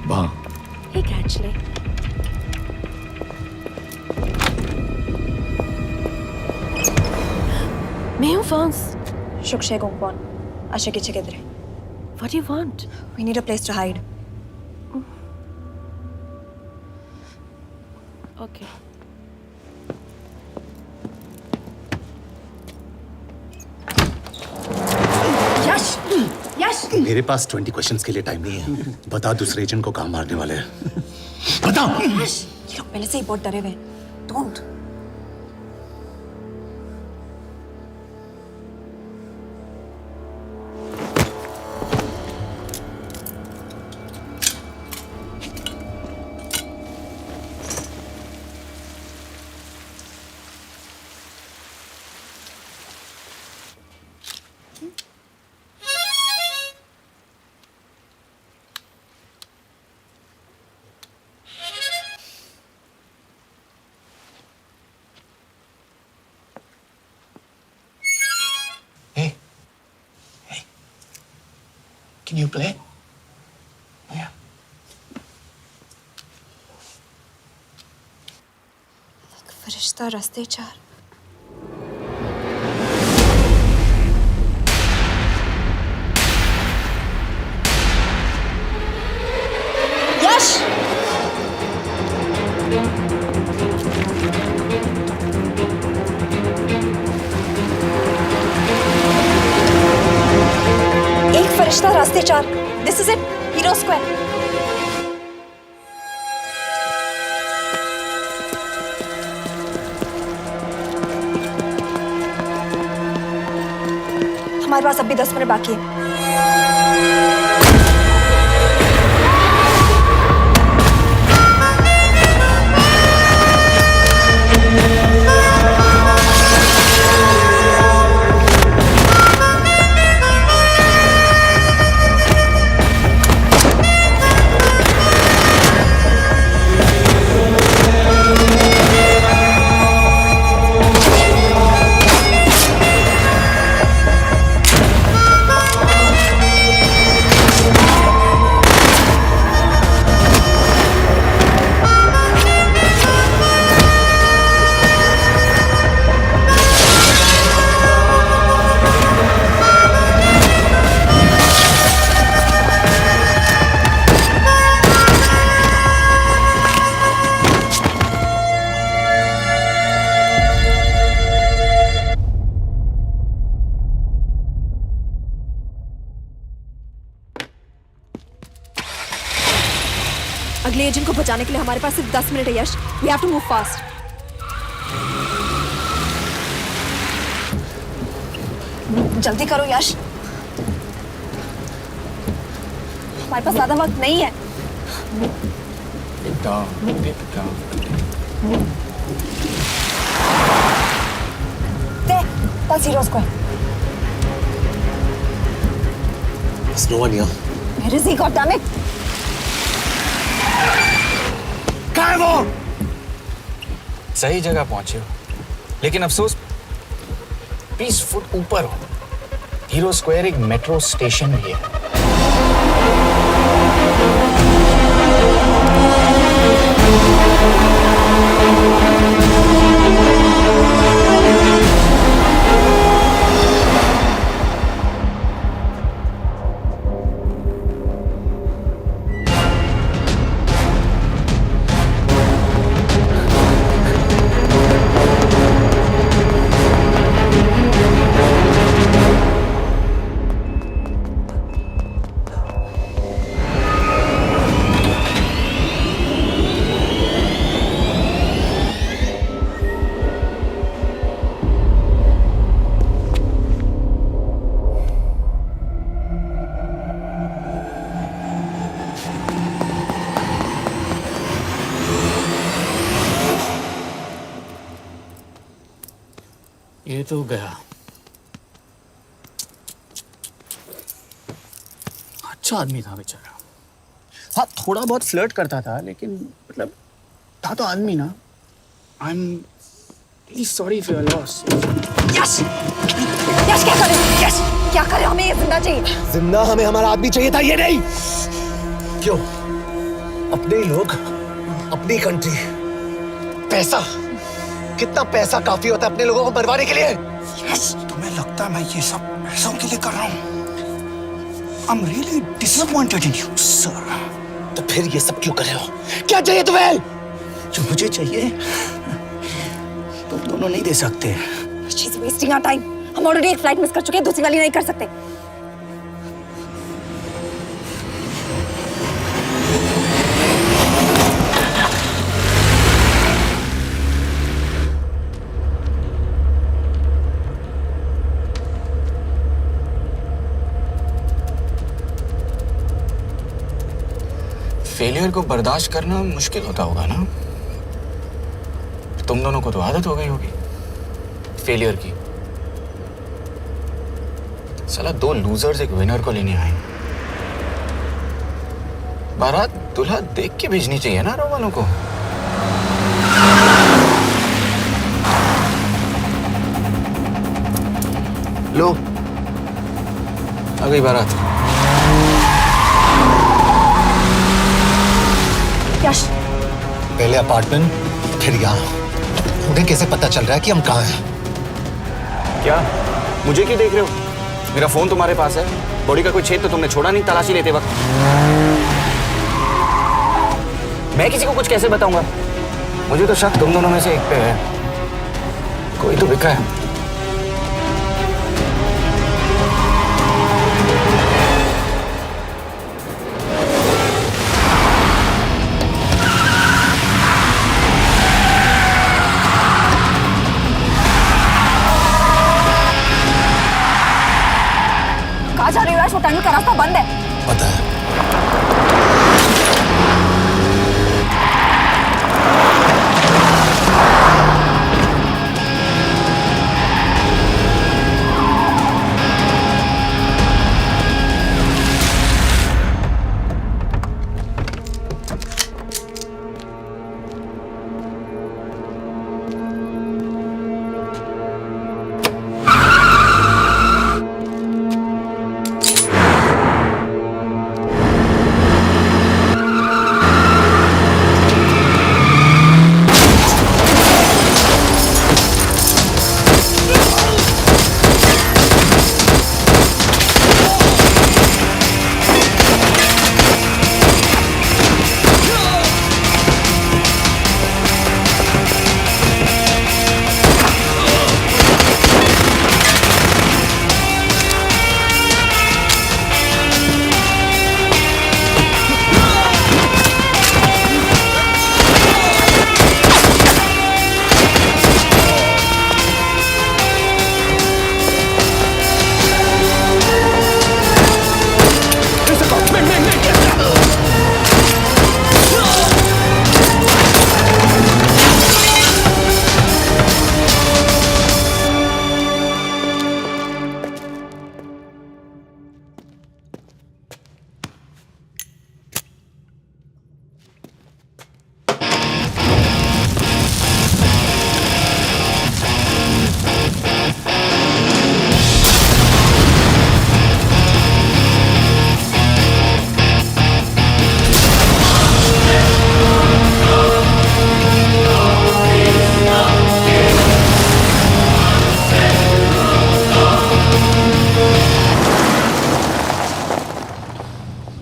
वहाँ Hey, actually. मैं हूँ फ्रांस। शुक्शे गोंगपॉन। आशा की जगह दे। What do you want? We need a place to hide. Okay. यश, यश। मेरे पास 20 क्वेश्चंस के लिए टाइम नहीं है। बता दूसरे एजेंट को कहाँ मारने वाले हैं। बता। यश, ये लोग पहले से ही बहुत डरे हुए हैं। Don't. Can you play? Yeah. फरिश्ता रास्ते चार। यश! एक फरिश्ता रास्ते चार। This is it. Hero Square. हमारे पास अब भी 10 मिनट बाकी है। अगले एजेंट को बचाने के लिए हमारे पास सिर्फ 10 मिनट है Yash. We have to move fast. जल्दी करो यश, हमारे पास ज्यादा वक्त नहीं है। That's Hero Square. There's no one here. Where is he? God damn it! कहाँ है वो? सही जगह पहुंचे हो, लेकिन अफसोस 20 फुट ऊपर हो। हीरो स्क्वायर एक मेट्रो स्टेशन भी है। ये तो गया। अच्छा आदमी था बेचारा। हाँ, थोड़ा बहुत फ्लर्ट करता था, लेकिन मतलब था तो आदमी ना। I am really sorry for your loss. Yash! Yash क्या करे? यश क्या करे? हमें ये जिंदा चाहिए। जिंदा हमें हमारा आदमी चाहिए था, ये नहीं। क्यों? अपने लोग, अपनी कंट्री, पैसा। कितना पैसा काफी होता है अपने लोगों को मरवाने के लिए? यस, तुम्हें लगता है मैं ये सब पैसों के लिए कर रहा हूँ? आई am really disappointed in you sir. तो फिर ये सब क्यों कर रहे हो? क्या चाहिए तुम्हें? जो मुझे चाहिए तुम दोनों नहीं दे सकते। She's wasting our time. हम ऑलरेडी एक फ्लाइट मिस कर चुके हैं, दूसरी वाली नहीं कर सकते। फेलियर को बर्दाश्त करना मुश्किल होता होगा ना? तुम दोनों को तो आदत हो गई होगी फेलियर की। साला 2 लूजर्स एक विनर को लेने आए। बारात दूल्हा देख के भेजनी चाहिए ना रो वालों को। लो, आ गई बारात। पहले अपार्टमेंट, फिर यहाँ। उन्हें कैसे पता चल रहा है कि हम कहाँ हैं? क्या मुझे क्यों देख रहे हो? मेरा फोन तुम्हारे पास है। बॉडी का कोई छेद तो तुमने छोड़ा नहीं तलाशी लेते वक्त। मैं किसी को कुछ कैसे बताऊंगा? मुझे तो शक तुम दोनों में से एक पे है। कोई तो बिका है। कहाँ जा रही हो यार? वो टनल का रास्ता बंद है। पता है।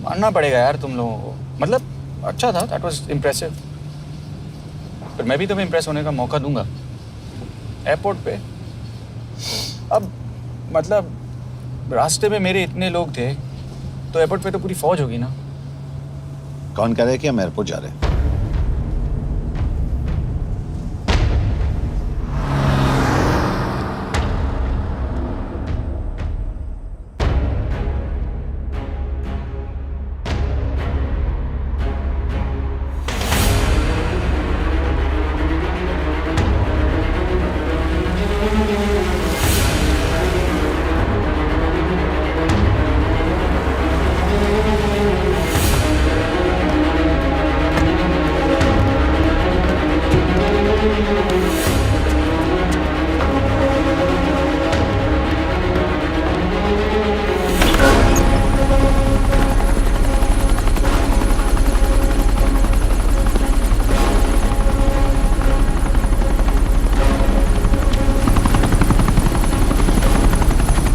मानना पड़ेगा यार तुम लोगों को। मतलब अच्छा था, दैट वाज इम्प्रेसिव। पर मैं भी तुम्हें इम्प्रेस होने का मौका दूंगा एयरपोर्ट पे। अब मतलब रास्ते में मेरे इतने लोग थे तो एयरपोर्ट पे तो पूरी फौज होगी ना। कौन कह रहा है कि हम एयरपोर्ट जा रहे हैं?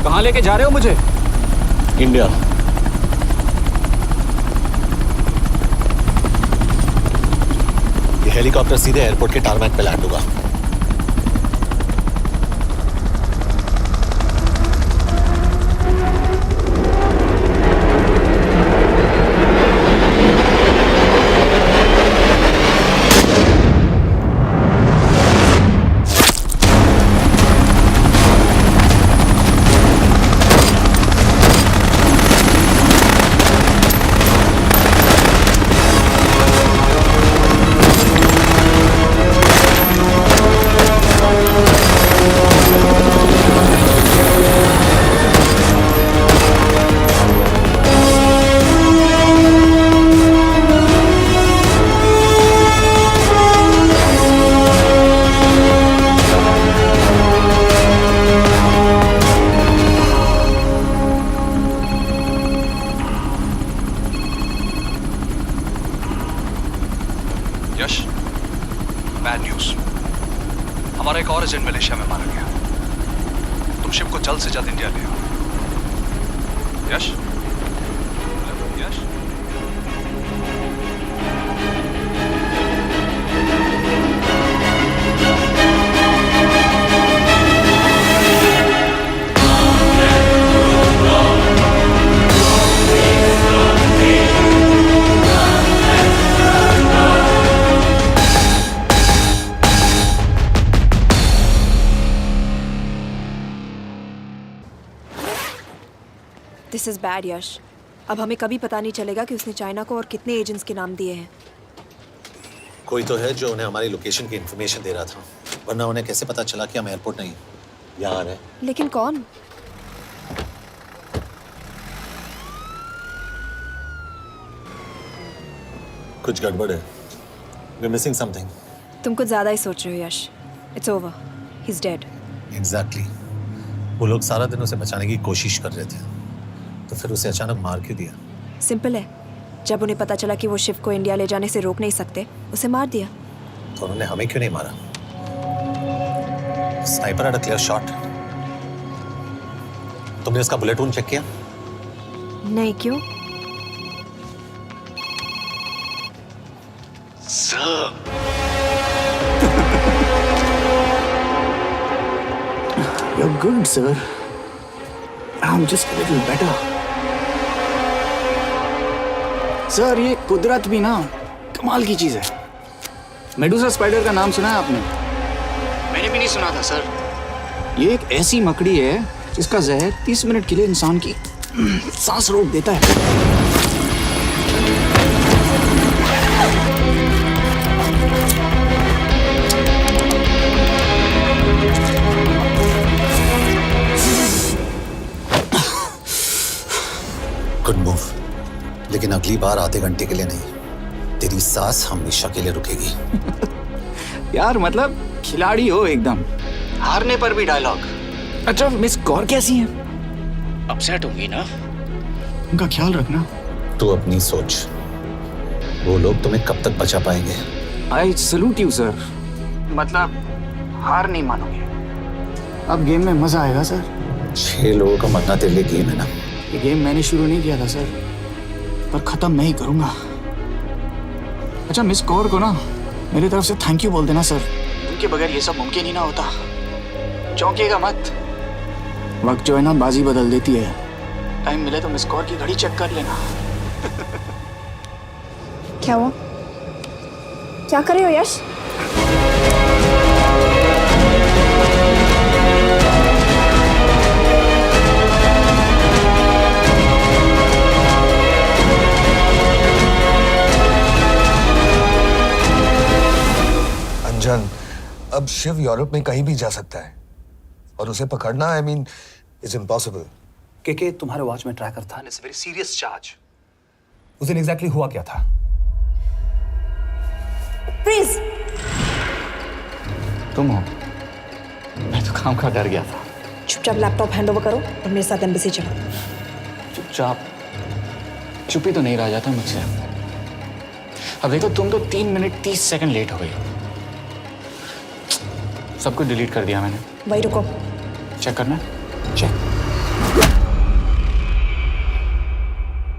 कहाँ लेके जा रहे हो मुझे? इंडिया। ये हेलीकॉप्टर सीधे एयरपोर्ट के टारमैक पे लैंड होगा। हमारा एक और एजेंट मलेशिया में मारा गया। तुम शिप को जल्द से जल्द इंडिया ले आओ। यश, यश, दिस इज बैड यश। अब हमें कभी पता नहीं चलेगा कि उसने चाइना को और कितने एजेंट्स के नाम दिए हैं। कोई तो है जो उन्हें हमारी लोकेशन की इंफॉर्मेशन दे रहा था, वरना उन्हें कैसे पता चला कि हम एयरपोर्ट नहीं यहाँ आ रहे हैं? लेकिन कौन? कुछ गड़बड़ है। We're missing something. तुम कुछ ज्यादा ही सोच रहे हो Yash. It's over, he is dead. Exactly. वो लोग सारा दिन उसे बचाने की कोशिश कर रहे थे, तो फिर उसे अचानक मार क्यों दिया? सिंपल है, जब उन्हें पता चला कि वो शिव को इंडिया ले जाने से रोक नहीं सकते, उसे मार दिया। तो उन्होंने हमें क्यों नहीं मारा? Sniper had a clear shot. तुमने उसका बुलेट वूंड चेक किया? नहीं, क्यों? You're good, sir. I'm just a little better. Sir, ये कुदरत भी ना कमाल की चीज है। मेडुसा स्पाइडर का नाम सुना है आपने? मैंने भी नहीं सुना था सर। ये एक ऐसी मकड़ी है जिसका जहर 30 मिनट के लिए इंसान की सांस रोक देता है। गुड मूव, लेकिन अगली बार आधे घंटे के लिए नहीं, तेरी सांस हमेशा के लिए रुकेगी। यार मतलब खिलाड़ी हो एकदम, हारने पर भी डायलॉग। अच्छा, मिस कौर कैसी हैं? अपसेट होंगी ना? उनका ख्याल रखना। तू अपनी सोच, वो लोग तुम्हें कब तक बचा पाएंगे? I salute you sir. मतलब हार नहीं मानोगे। अब गेम में मजा आएगा सर। 6 लोगों का मरना तेरे लिए गेम है ना? ये गेम मैंने शुरू नहीं किया था सर, पर खत्म मैं ही करूंगा। अच्छा, मिस कौर को ना मेरी तरफ से थैंक यू बोल देना सर। उनके बगैर ये सब मुमकिन ही ना होता। चौंकिएगा मत, वक्त जो है ना बाजी बदल देती है। टाइम मिले तो मिस कौर की घड़ी चेक कर लेना। क्या हुआ? क्या कर रहे हो यश? अंजन, अब शिव यूरोप में कहीं भी जा सकता है और उसे पकड़ना, आई मीन, इज इम्पॉसिबल। के तुम्हारे वॉच में ट्रैकर था, इट्स वेरी सीरियस चार्ज। उस दिन एग्जैक्टली हुआ क्या था? प्लीज। तुम हो? मैं तो काम का डर गया था। चुपचाप लैपटॉप हैंड ओवर करो और मेरे साथ एम्बेसी चलो। चुपचाप? चुप ही तो नहीं रहा जाता मुझसे। अब देखो, तुम तो 3 मिनट 30 सेकंड लेट हो गई। सब कुछ डिलीट कर दिया मैंने। वही रुको, चेक करना। Check.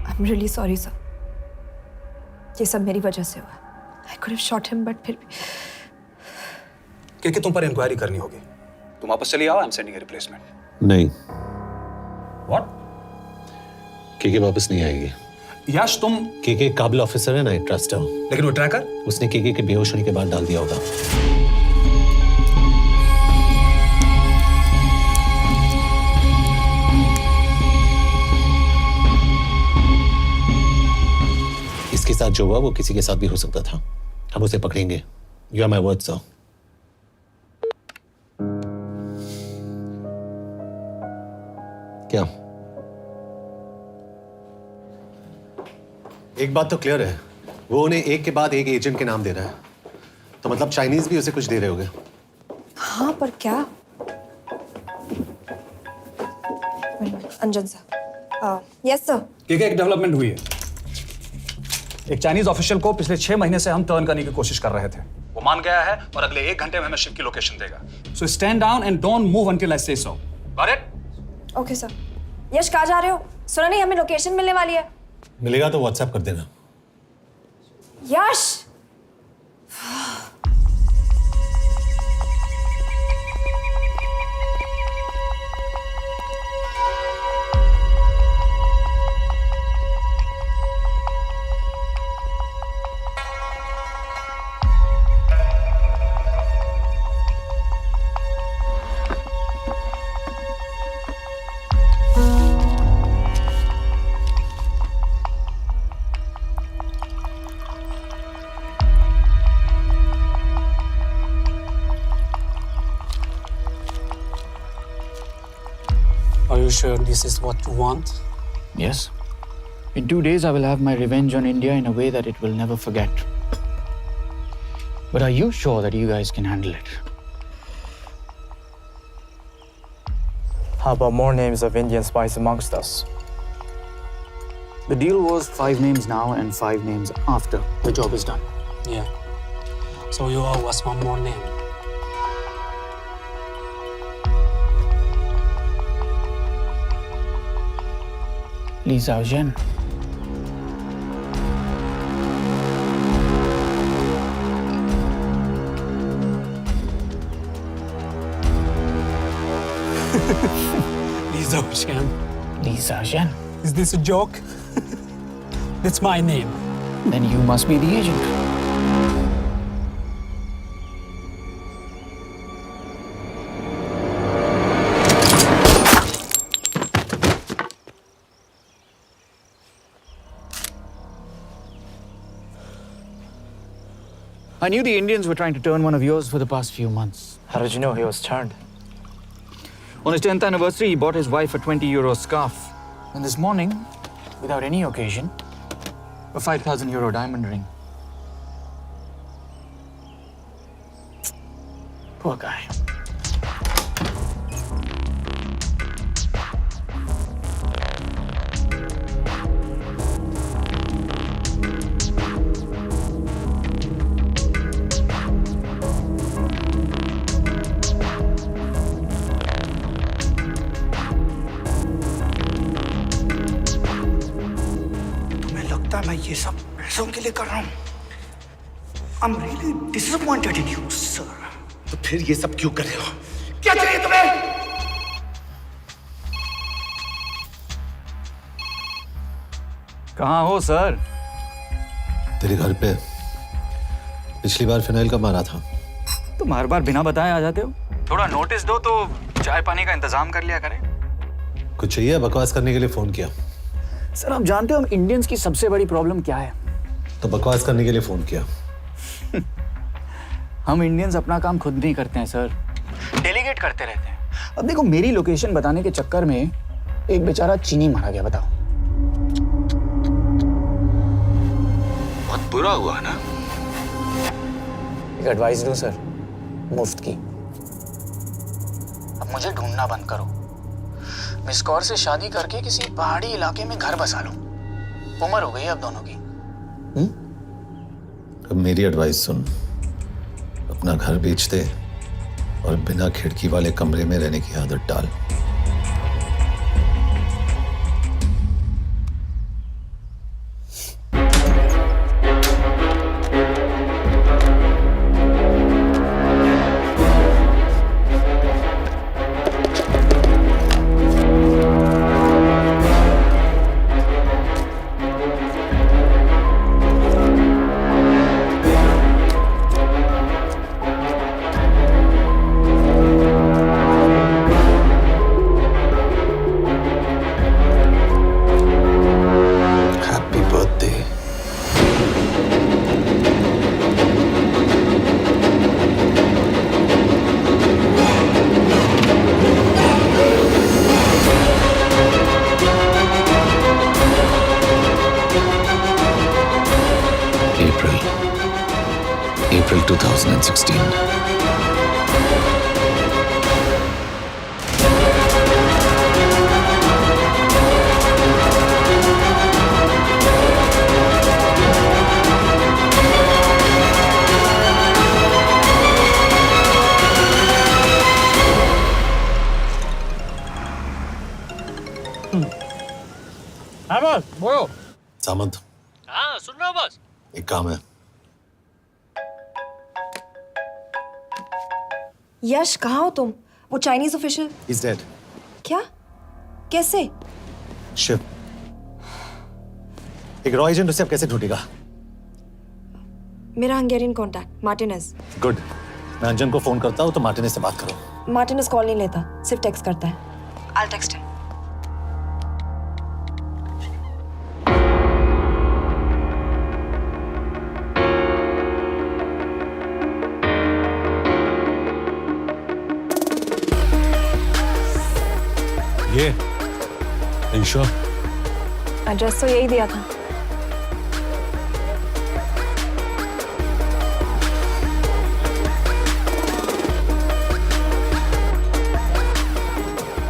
I am really sorry sir, ये सब मेरी वजह से हुआ। I could have shot him, but फिर भी। कि तुम पर इंक्वायरी करनी होगी। तुम वापस चली आओ, I am sending a replacement. नहीं। व्हाट? के वापस नहीं आएगी। यश, तुम के काबिल ऑफिसर है ना, आई ट्रस्ट है। लेकिन वो ट्रैकर? उसने के बेहोश होने के बाद डाल दिया होगा। इसके साथ जो हुआ वो किसी के साथ भी हो सकता था। हम उसे पकड़ेंगे। You are my word sir. क्या? एक बात तो क्लियर है, वो उन्हें एक के बाद एक एजेंट के नाम दे रहा है, तो मतलब चाइनीज भी उसे कुछ दे रहे होंगे। हाँ, पर क्या? अंजन सर। Yes sir. एक डेवलपमेंट हुई है। एक चाइनीज ऑफिशियल को पिछले 6 महीने से हम टर्न करने की कोशिश कर रहे थे। वो मान गया है और अगले 1 घंटे में हमें शिव की लोकेशन देगा। So stand down and don't move until I say so. Got it? Okay sir. Yash, कहाँ जा रहे हो? सुना नहीं, हमें लोकेशन मिलने वाली है। मिलेगा तो व्हाट्सएप कर देना। यश, Are you sure this is what you want? Yes. In 2 days, I will have my revenge on India in a way that it will never forget. But are you sure that you guys can handle it? How about more names of Indian spies amongst us? The deal was 5 names now and 5 names after the job is done. Yeah. So you owe us one more name. Li Xiaozhen. Li Xiaozhen. Li Xiaozhen. Is this a joke? That's my name. Then you must be the agent. I knew the Indians were trying to turn one of yours for the past few months. How did you know he was turned? On his 10th anniversary, he bought his wife a 20-euro scarf. And this morning, without any occasion, a 5,000-euro diamond ring. Poor guy. मैं ये सब पैसों के लिए कर रहा हूँ। I'm really disappointed in you, sir. तो फिर ये सब क्यों कर रहे हो? क्या चाहिए तुम्हें? कहाँ हो सर? तेरे घर पे पिछली बार फिनाइल का मारा था। तुम हर बार बिना बताए आ जाते हो। थोड़ा नोटिस दो तो चाय पानी का इंतजाम कर लिया करें। कुछ चाहिए? बकवास करने के लिए फोन किया। सर आप जानते हो हम इंडियंस की सबसे बड़ी प्रॉब्लम क्या है? तो बकवास करने के लिए फोन किया। हम इंडियंस अपना काम खुद नहीं करते हैं सर, डेलीगेट करते रहते हैं। अब देखो मेरी लोकेशन बताने के चक्कर में एक बेचारा चीनी मारा गया, बताओ। बहुत बुरा हुआ ना? एक एडवाइस दूं सर, मुफ्त की। अब मुझे ढूंढना बंद करो। मिस कौर से शादी करके किसी पहाड़ी इलाके में घर बसा लो। उम्र हो गई अब दोनों की। अब मेरी एडवाइस सुन, अपना घर बेच दे और बिना खिड़की वाले कमरे में रहने की आदत डाल। April 2016. हाँ बॉस बोलो। सामंत, हाँ सुन रहा हूँ बॉस। एक काम है। यश कहाँ हो तुम? वो चाइनीज ऑफिशियल He's dead. क्या? कैसे? शिव, एक रॉ एजेंट उसे अब कैसे ढूंढेगा? मेरा हंगेरियन कॉन्टैक्ट मार्टिनेज। गुड, मैं अंजन को फोन करता हूँ तो मार्टिनेज से बात करो। मार्टिनेज कॉल नहीं लेता, सिर्फ टेक्स्ट करता है। I'll text him. ये ईशा, एड्रेस तो यही दिया था।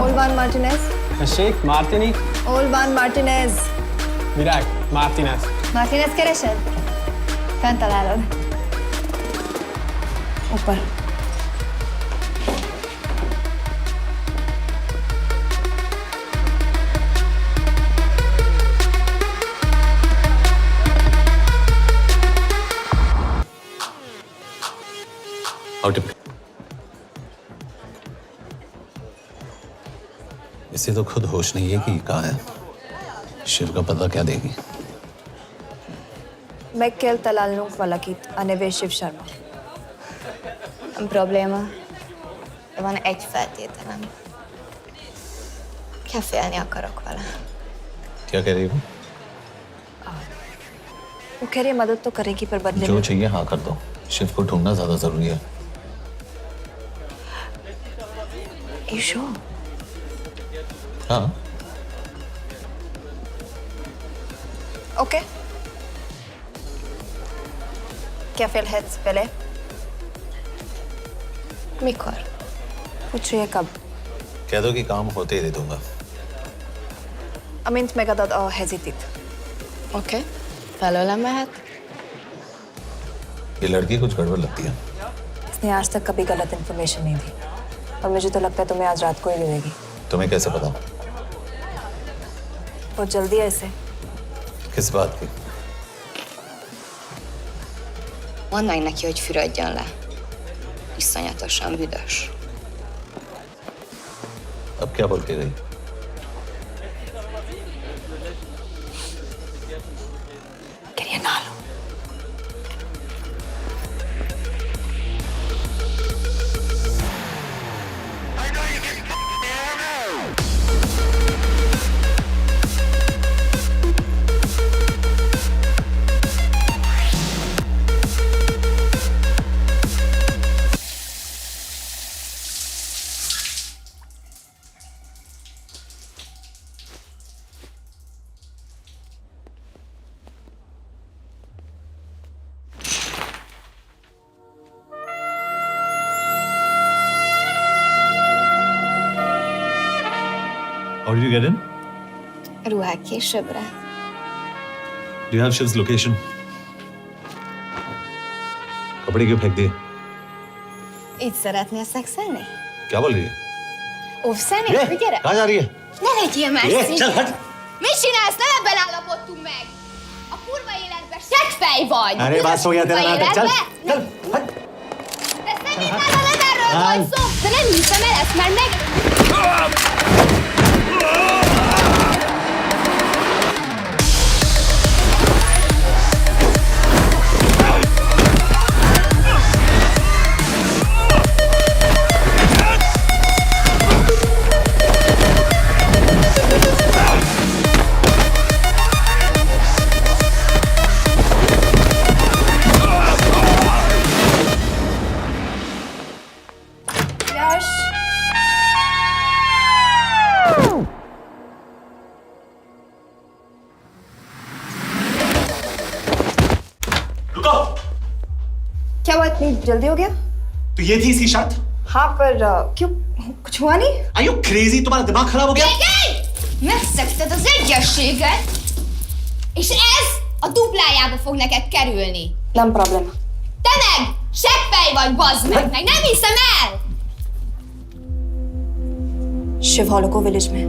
Olvan Martinez. Sheikh Martini. Olvan Martinez. Virak Martinez. Martinez keresed? Fent találod. ऊपर। इसे तो खुद होश नहीं है कि कहाँ है। शिव का पता क्या देगी? Mekkel találnunk valakit, a neve Shiv Sharma. Probléma. Van egy feltételem. Kefélni akarok vele. क्या कह रही हो? वो कह रही है मदद तो करेगी पर बदले जो में चाहिए हाँ कर दो। शिव को ढूंढना ज्यादा जरूरी है। You sure? हाँ। Okay. क्या félhetsz vele? Mikor? पूछ रही है कब? कह दो कि काम होते ही दे दूंगा। Amint megadod a hezitit. Oké. Felőlem mehet? ये लड़की कुछ गड़बड़ लगती है। इसने आज तक कभी गलत इन्फॉर्मेशन नहीं दी और मुझे तो लगता है तुम्हें आज रात को ही मिलेगी। तुम्हें कैसे पता? बहुत जल्दी है इसे। किस बात की? Mondd meg neki, hogy fürödjön le. Iszonyatosan büdös. अब क्या बोल के गई? करिए नाल। How did you get in? Ruhák későbbre. Do you have Shiv's location? कपड़े क्यों फेंक दिए? Így szeretnél szexelni? क्या बोल रही है? Óvszerni? ये, Gyere! कहाँ जा रही है? Ne legyél már ये, szíves! चल हट! Mit csinálsz? Nem ebben állapodtunk meg! A kurva életben seggfej vagy! अरे बात हो गया तेरा नाटक, चल! Chel, hagyd! De szerintem nem erről van szó! De nem hiszem el ezt már meg... यश। रुको! क्या हुआ इतनी जल्दी हो गया? तो ये थी इसकी शर्त? हाँ पर क्यों कुछ हुआ नहीं? Are you crazy? तुम्हारा दिमाग खराब हो गया? Megszegted az egyességet, és ez a duplájába fog neked kerülni. Nem probléma. Te meg seggfej vagy, bazd meg nem hiszem el! Shiv हॉलो को विलेज में।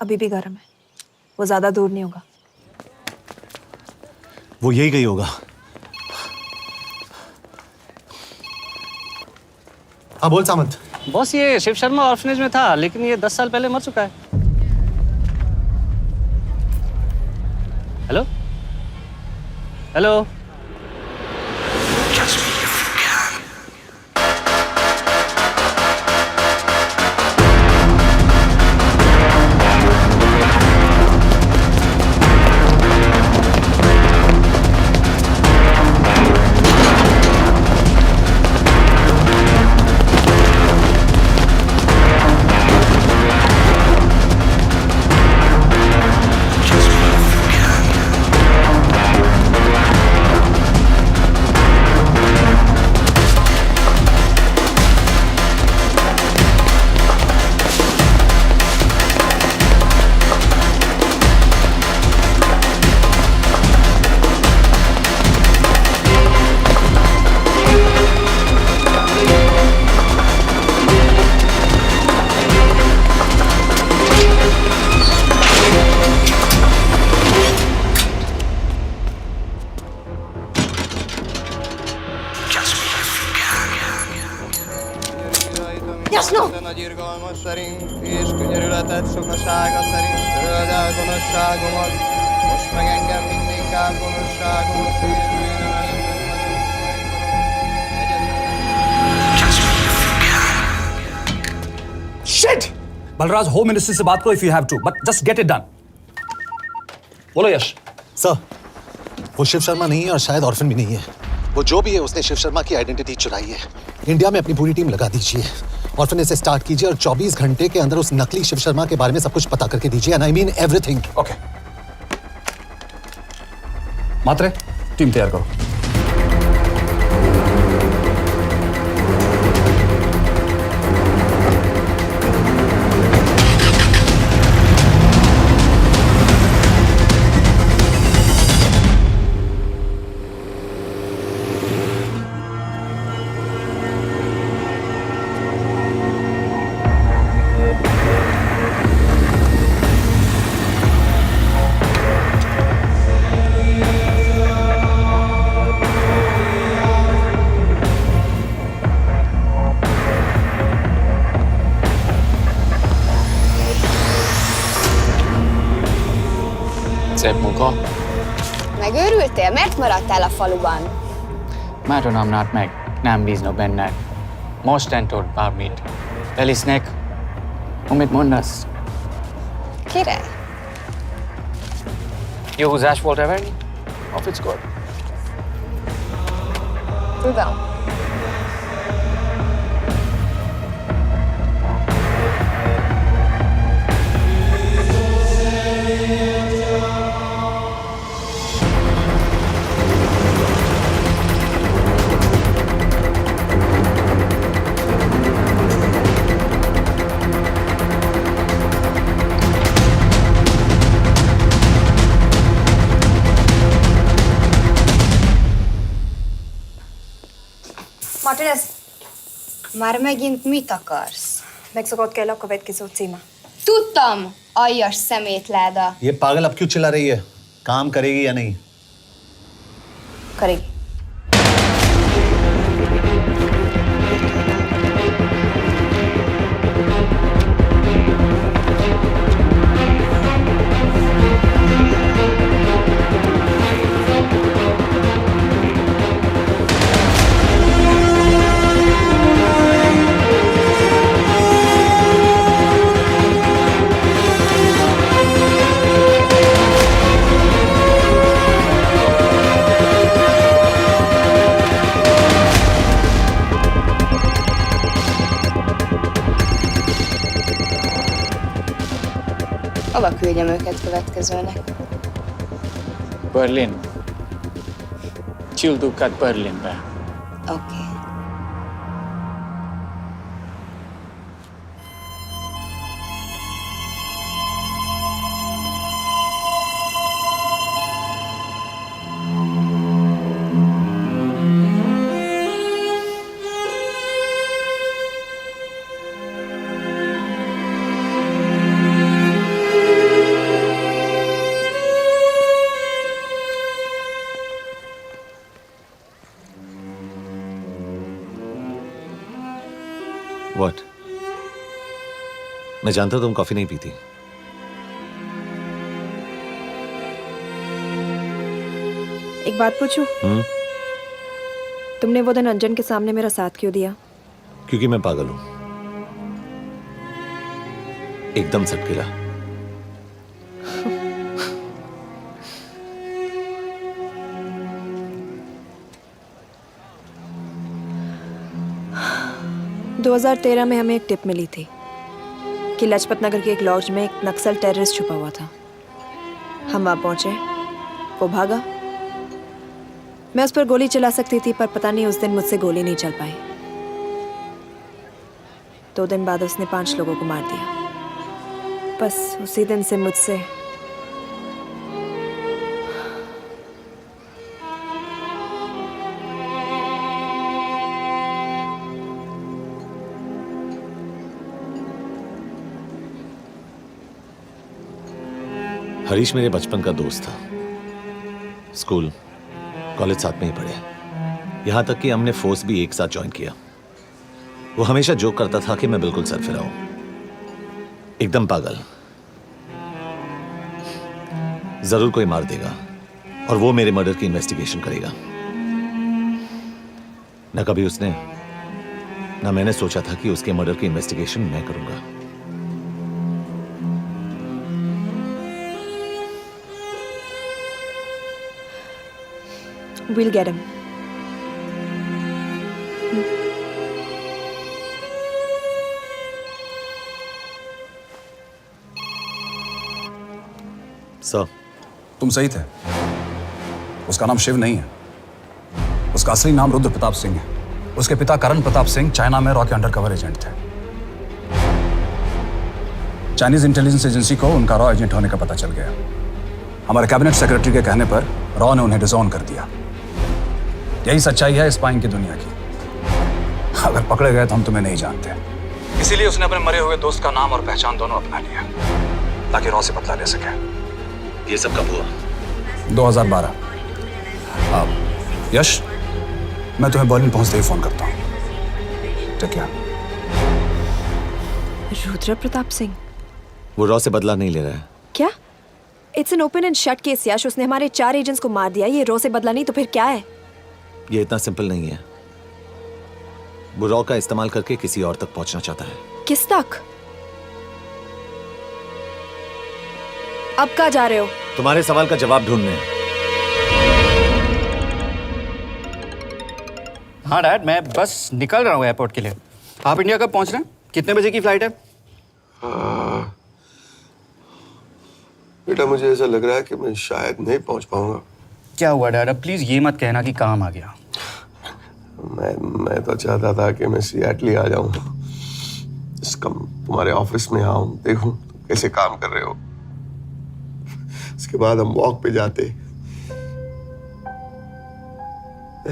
अभी भी गर्म है, वो ज्यादा दूर नहीं होगा। वो यही गई होगा। हाँ बोल सामंत। बॉस ये शिव शर्मा ऑर्फनेज में था, लेकिन ये 10 साल पहले मर चुका है। Hello hello. Jasno! Nagy irgalmas szerint és könyörületet sokasága szerint töröld el gonoszságomat, most meg engem mindinkább gonoszságom szélvőjön Shit! Balraj home minister से बात करो if you have to, but just get it done. बोलो यश। Sir, वो शिव शर्मा नहीं है और शायद orphan भी नहीं है। वो जो भी है उसने शिव शर्मा की आइडेंटिटी चुराई है। इंडिया में अपनी पूरी टीम लगा दीजिए, ऑर्फनेज से स्टार्ट कीजिए और 24 घंटे के अंदर उस नकली शिव शर्मा के बारे में सब कुछ पता करके दीजिए। And I mean everything. Okay. Matre, team तैयार करो। Szép munka. Megőrültél? Miért maradtál a faluban? Már nem nárt meg. Nem bíznak benned. Mostantól bármit. Elisznek, amit mondasz. Király. Jó húzás volt everni? Off it's good. Tudom. Martinez, Már megint mit akarsz? megszokott kell a következő címa. Tudtam, aljas szemétláda. ये पागल अब क्यों चिल्ला रही है? काम करेगी या नहीं? करेगी। Hova küldjem őket következőnek? Berlin. Küldőket Berlinbe. Oké. मैं जानता हूं तुम कॉफी नहीं पीती। एक बात पूछूं? तुमने वो दिन अंजन के सामने मेरा साथ क्यों दिया? क्योंकि मैं पागल हूं, एकदम सटकेला। दो 2013 में हमें एक टिप मिली थी कि लाजपत नगर के एक लॉज में एक नक्सल टेररिस्ट छुपा हुआ था। हम वहां पहुंचे, वो भागा। मैं उस पर गोली चला सकती थी, पर पता नहीं उस दिन मुझसे गोली नहीं चल पाई। 2 दिन बाद उसने 5 लोगों को मार दिया। बस उसी दिन से मुझसे हरीश मेरे बचपन का दोस्त था। स्कूल कॉलेज साथ में ही पढ़े, यहां तक कि हमने फोर्स भी एक साथ ज्वाइन किया। वो हमेशा जोक करता था कि मैं बिल्कुल सरफिरा हूं, एकदम पागल। जरूर कोई मार देगा और वो मेरे मर्डर की इन्वेस्टिगेशन करेगा। न कभी उसने न मैंने सोचा था कि उसके मर्डर की इन्वेस्टिगेशन मैं करूंगा। We'll get him. सर, तुम सही थे। उसका नाम शिव नहीं है, उसका असली नाम रुद्र प्रताप सिंह है। उसके पिता करण प्रताप सिंह चाइना में रॉ के अंडरकवर एजेंट थे। चाइनीज इंटेलिजेंस एजेंसी को उनका रॉ एजेंट होने का पता चल गया। हमारे कैबिनेट सेक्रेटरी के कहने पर रॉ ने उन्हें डिसऑन कर दिया। यही सच्चाई है स्पाइंग की दुनिया की। अगर पकड़े गए तो हम तुम्हें नहीं जानते, इसीलिए उसने अपने मरे हुए दोस्त का नाम और पहचान दोनों अपना लिया ताकि रॉ से बदला ले सके। ये सब कब हुआ? 2012। अब यश, मैं तुम्हें बर्लिन पहुंचते ही फोन करता हूँ। ठीक है? रुद्र प्रताप सिंह वो रॉ से बदला नहीं ले रहा है। क्या? It's an open and shut case Yash. उसने हमारे 4 एजेंट्स को मार दिया। ये रॉ से बदला नहीं तो फिर क्या है? ये इतना सिंपल नहीं है। वो रॉ का इस्तेमाल करके किसी और तक पहुंचना चाहता है। किस तक? अब कहाँ जा रहे हो? तुम्हारे सवाल का जवाब ढूंढने। हाँ डैड, मैं बस निकल रहा हूँ एयरपोर्ट के लिए। आप इंडिया कब पहुंच रहे हैं? कितने बजे की फ्लाइट है? बेटा, मुझे ऐसा लग रहा है कि मैं शायद नहीं पहुंच पाऊंगा। क्या हुआ डैड? अब प्लीज ये मत कहना कि काम आ गया। मैं तो चाहता था कि मैं सियाटल आ जाऊं, तुम्हारे ऑफिस में आऊं, देखूं तुम कैसे काम कर रहे हो। उसके बाद हम वॉक पे जाते,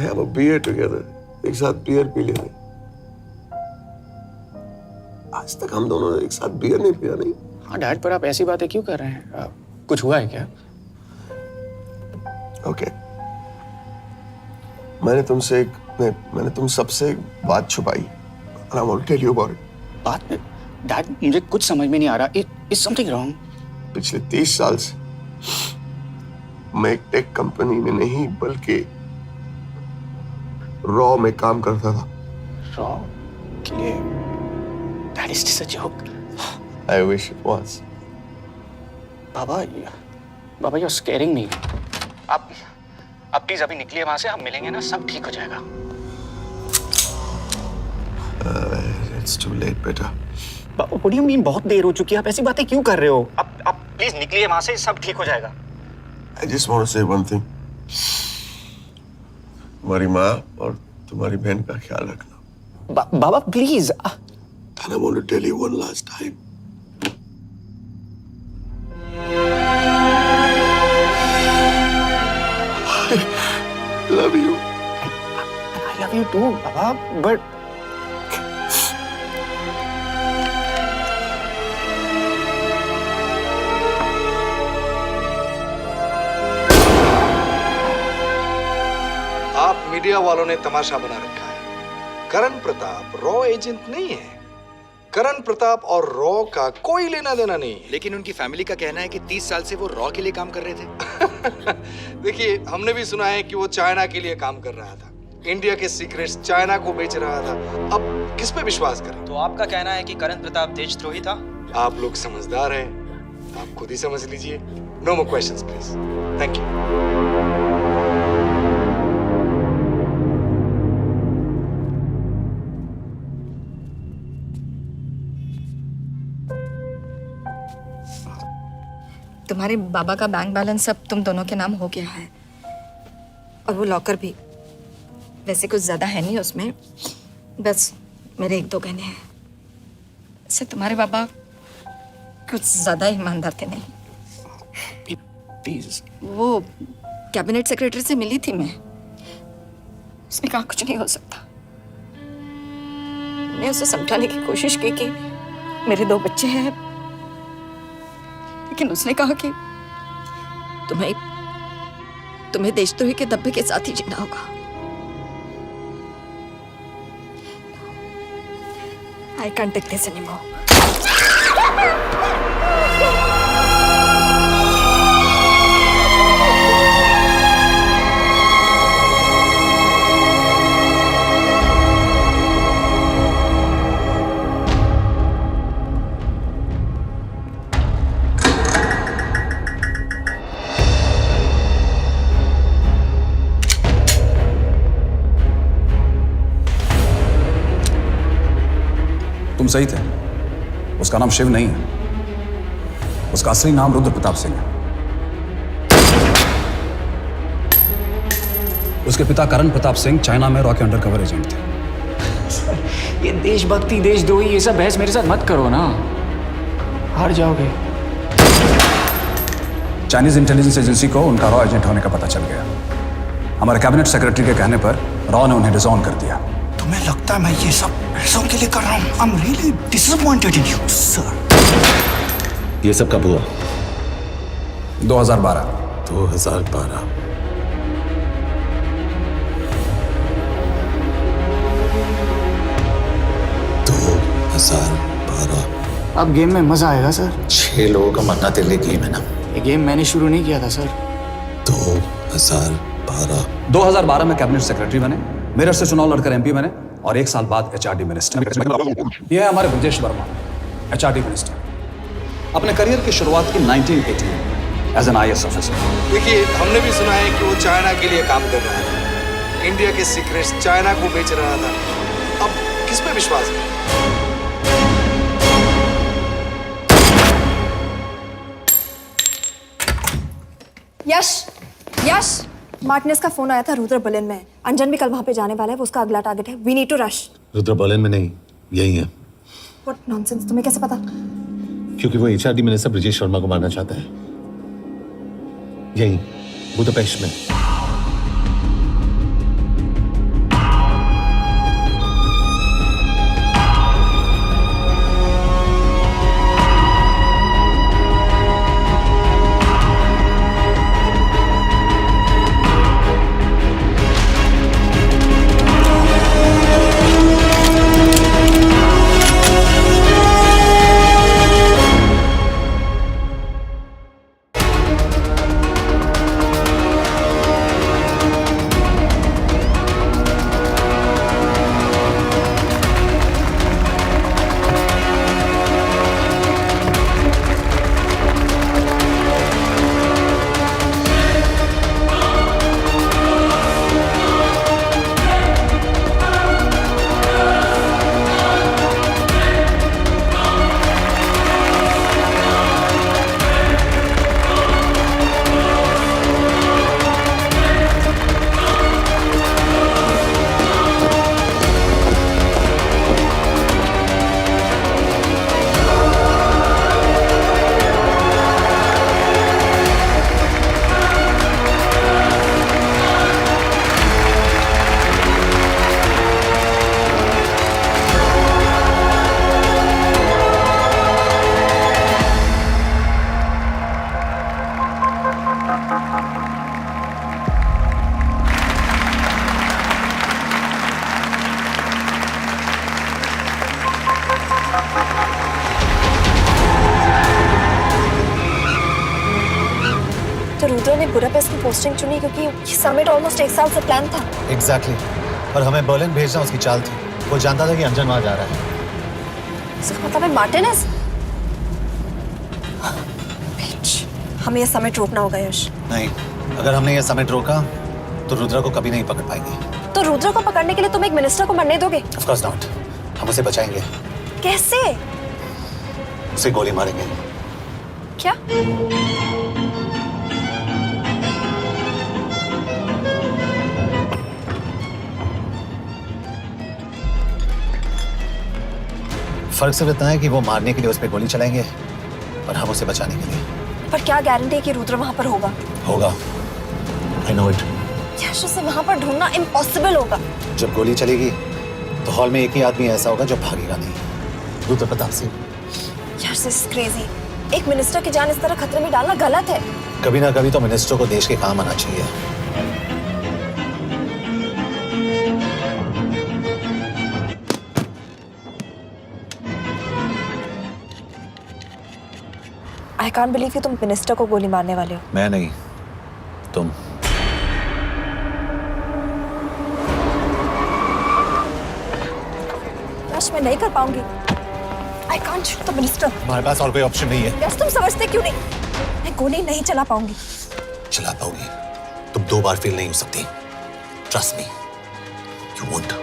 have a beer together, एक साथ बियर पी लेते। आज तक हम दोनों एक साथ बियर नहीं पिया। नहीं? हाँ डैड, पर आप ऐसी बातें क्यों कर रहे हैं? कुछ हुआ है क्या? ओके, मैंने तुम सबसे एक बात छुपाई। And I want to tell you about it. बात? डैड, मुझे कुछ समझ में नहीं आ रहा। Is something wrong? पिछले 30 साल से मैं एक टेक कंपनी में नहीं बल्कि रॉ में काम करता था। रॉ के लिए? That is just a joke. I wish it was. Baba, you're scaring me. आप प्लीज अभी निकलिए वहां से। आप मिलेंगे ना, सब ठीक हो जाएगा। It's too late, बेटा। What do you mean बहुत देर हो चुकी है? आप ऐसी बातें क्यों कर रहे हो? आप प्लीज निकलिए वहां से, सब ठीक हो जाएगा। I just want to say one thing. तुम्हारी माँ और तुम्हारी बहन का ख्याल रखना। बाबा please. And I want to tell you one last time. I love you. I love you too, Baba, but आप मीडिया वालों ने तमाशा बना रखा है। करण प्रताप रॉ एजेंट नहीं है। करण प्रताप और रॉ का कोई लेना देना नहीं है। लेकिन उनकी फैमिली का कहना है कि 30 साल से वो रॉ के लिए काम कर रहे थे। देखिए, हमने भी सुना है कि वो चाइना के लिए काम कर रहा था, इंडिया के सीक्रेट्स चाइना को बेच रहा था। अब किस पे विश्वास करें? तो आपका कहना है कि करण प्रताप देशद्रोही था? आप लोग समझदार हैं, आप खुद ही समझ लीजिए। No more questions please. Thank you. तुम्हारे बाबा का बैंक बैलेंस अब तुम दोनों के नाम हो गया है, और वो लॉकर भी। वैसे कुछ ज्यादा है नहीं उसमें, बस मेरे 1-2 गहने हैं। वैसे तुम्हारे बाबा कुछ ज्यादा ईमानदार थे नहीं। प्लीज। वो कैबिनेट सेक्रेटरी से मिली थी मैं, उसने कहा कुछ नहीं हो सकता। मैंने उसे समझाने की कोशिश की कि मेरे 2 बच्चे हैं, लेकिन उसने कहा कि तुम्हें देशद्रोही के दब्बे के साथ ही जीना होगा। I can't take this anymore. तुम सही थे, उसका नाम शिव नहीं है, उसका असली नाम रुद्र प्रताप सिंह है। उसके पिता करण प्रताप सिंह चाइना में रॉ के अंडरकवर एजेंट थे। ये देशभक्ति देशद्रोही ये सब बहस मेरे साथ मत करो ना, हार जाओगे। चाइनीज इंटेलिजेंस एजेंसी को उनका रॉ एजेंट होने का पता चल गया। हमारे कैबिनेट सेक्रेटरी के कहने पर रॉ ने उन्हें डिसऑन कर दिया। तुम्हें लगता है मैं ये सब पैसों के लिए कर रहा हूँ? I'm really disappointed in you, sir. ये सब कब हुआ? 2012। 2012। अब गेम में मजा आएगा सर। 6 लोगों का मरना तेरे लिए गेम है ना? ये गेम मैंने शुरू नहीं किया था सर। 2012। 2012 में कैबिनेट सेक्रेटरी बने, मेरठ से चुनाव लड़कर एमपी बने, और 1 साल बाद एचआरडी मिनिस्टर। यह है हमारे ब्रजेश वर्मा, एचआरडी मिनिस्टर। अपने करियर की शुरुआत की 1980 में एज एन IAS ऑफिसर। देखिए, हमने भी सुना है कि वो चाइना के लिए काम कर रहा था, इंडिया के सीक्रेट्स चाइना को बेच रहा था। अब किस पे विश्वास करें? यश, मार्टिनेस का फोन आया था, रुद्र बर्लिन में। अंजन भी कल वहां पे जाने वाला है, वो उसका अगला टारगेट है। We need to rush. Rudra Berlin में नहीं, यही है। व्हाट नॉनसेंस, तुम्हें कैसे पता? क्योंकि वो एचआरडी मिनिस्टर ब्रजेश शर्मा को मारना चाहता है, यही बुदापेस्ट में। तो रुद्र ने बुडापेस्ट की पोस्टिंग चुनी क्योंकि ये समिट ऑलमोस्ट 1 साल से प्लान था। एग्जैक्टली और हमें बर्लिन भेजना उसकी चाल थी। वो जानता था कि अंजन वहां जा रहा है। इसका मतलब है मार्टिनेज। हमें ये समिट रोकना होगा यश। नहीं, अगर हमने ये समिट रोका तो रुद्रा को कभी नहीं पकड़ पाएंगे। तो रुद्र को पकड़ने के लिए तुम एक मिनिस्टर को मरने दोगे? Of course not. हम उसे बचाएंगे। कैसे? उसे गोली मारेंगे। क्या? फर्क सिर्फ इतना है कि वो मारने के लिए उस पर गोली चलाएंगे और हम उसे बचाने के लिए। पर क्या गारंटी है कि रुद्र वहां पर होगा? होगा। I know it. यश, उसे वहां पर ढूंढना इम्पॉसिबल होगा। जब गोली चलेगी तो हॉल में एक ही आदमी ऐसा होगा जो भागेगा नहीं। रुद्र प्रताप सिंह। यार दिस इज क्रेजी। एक मिनिस्टर की जान इस तरह खतरे में डालना गलत है। कभी ना कभी तो मिनिस्टर को देश के काम आना चाहिए। आई कांट बिलीव कि तुम मिनिस्टर को गोली मारने वाले हो। मैं नहीं, तुम। यश, मैं नहीं कर पाऊंगी। I can't shoot the minister. हमारे पास और कोई ऑप्शन नहीं है। यश, तुम समझते क्यों नहीं? मैं गोली नहीं चला पाऊंगी। चला पाओगी। तुम 2 बार फेल नहीं हो सकती। Trust me, you won't.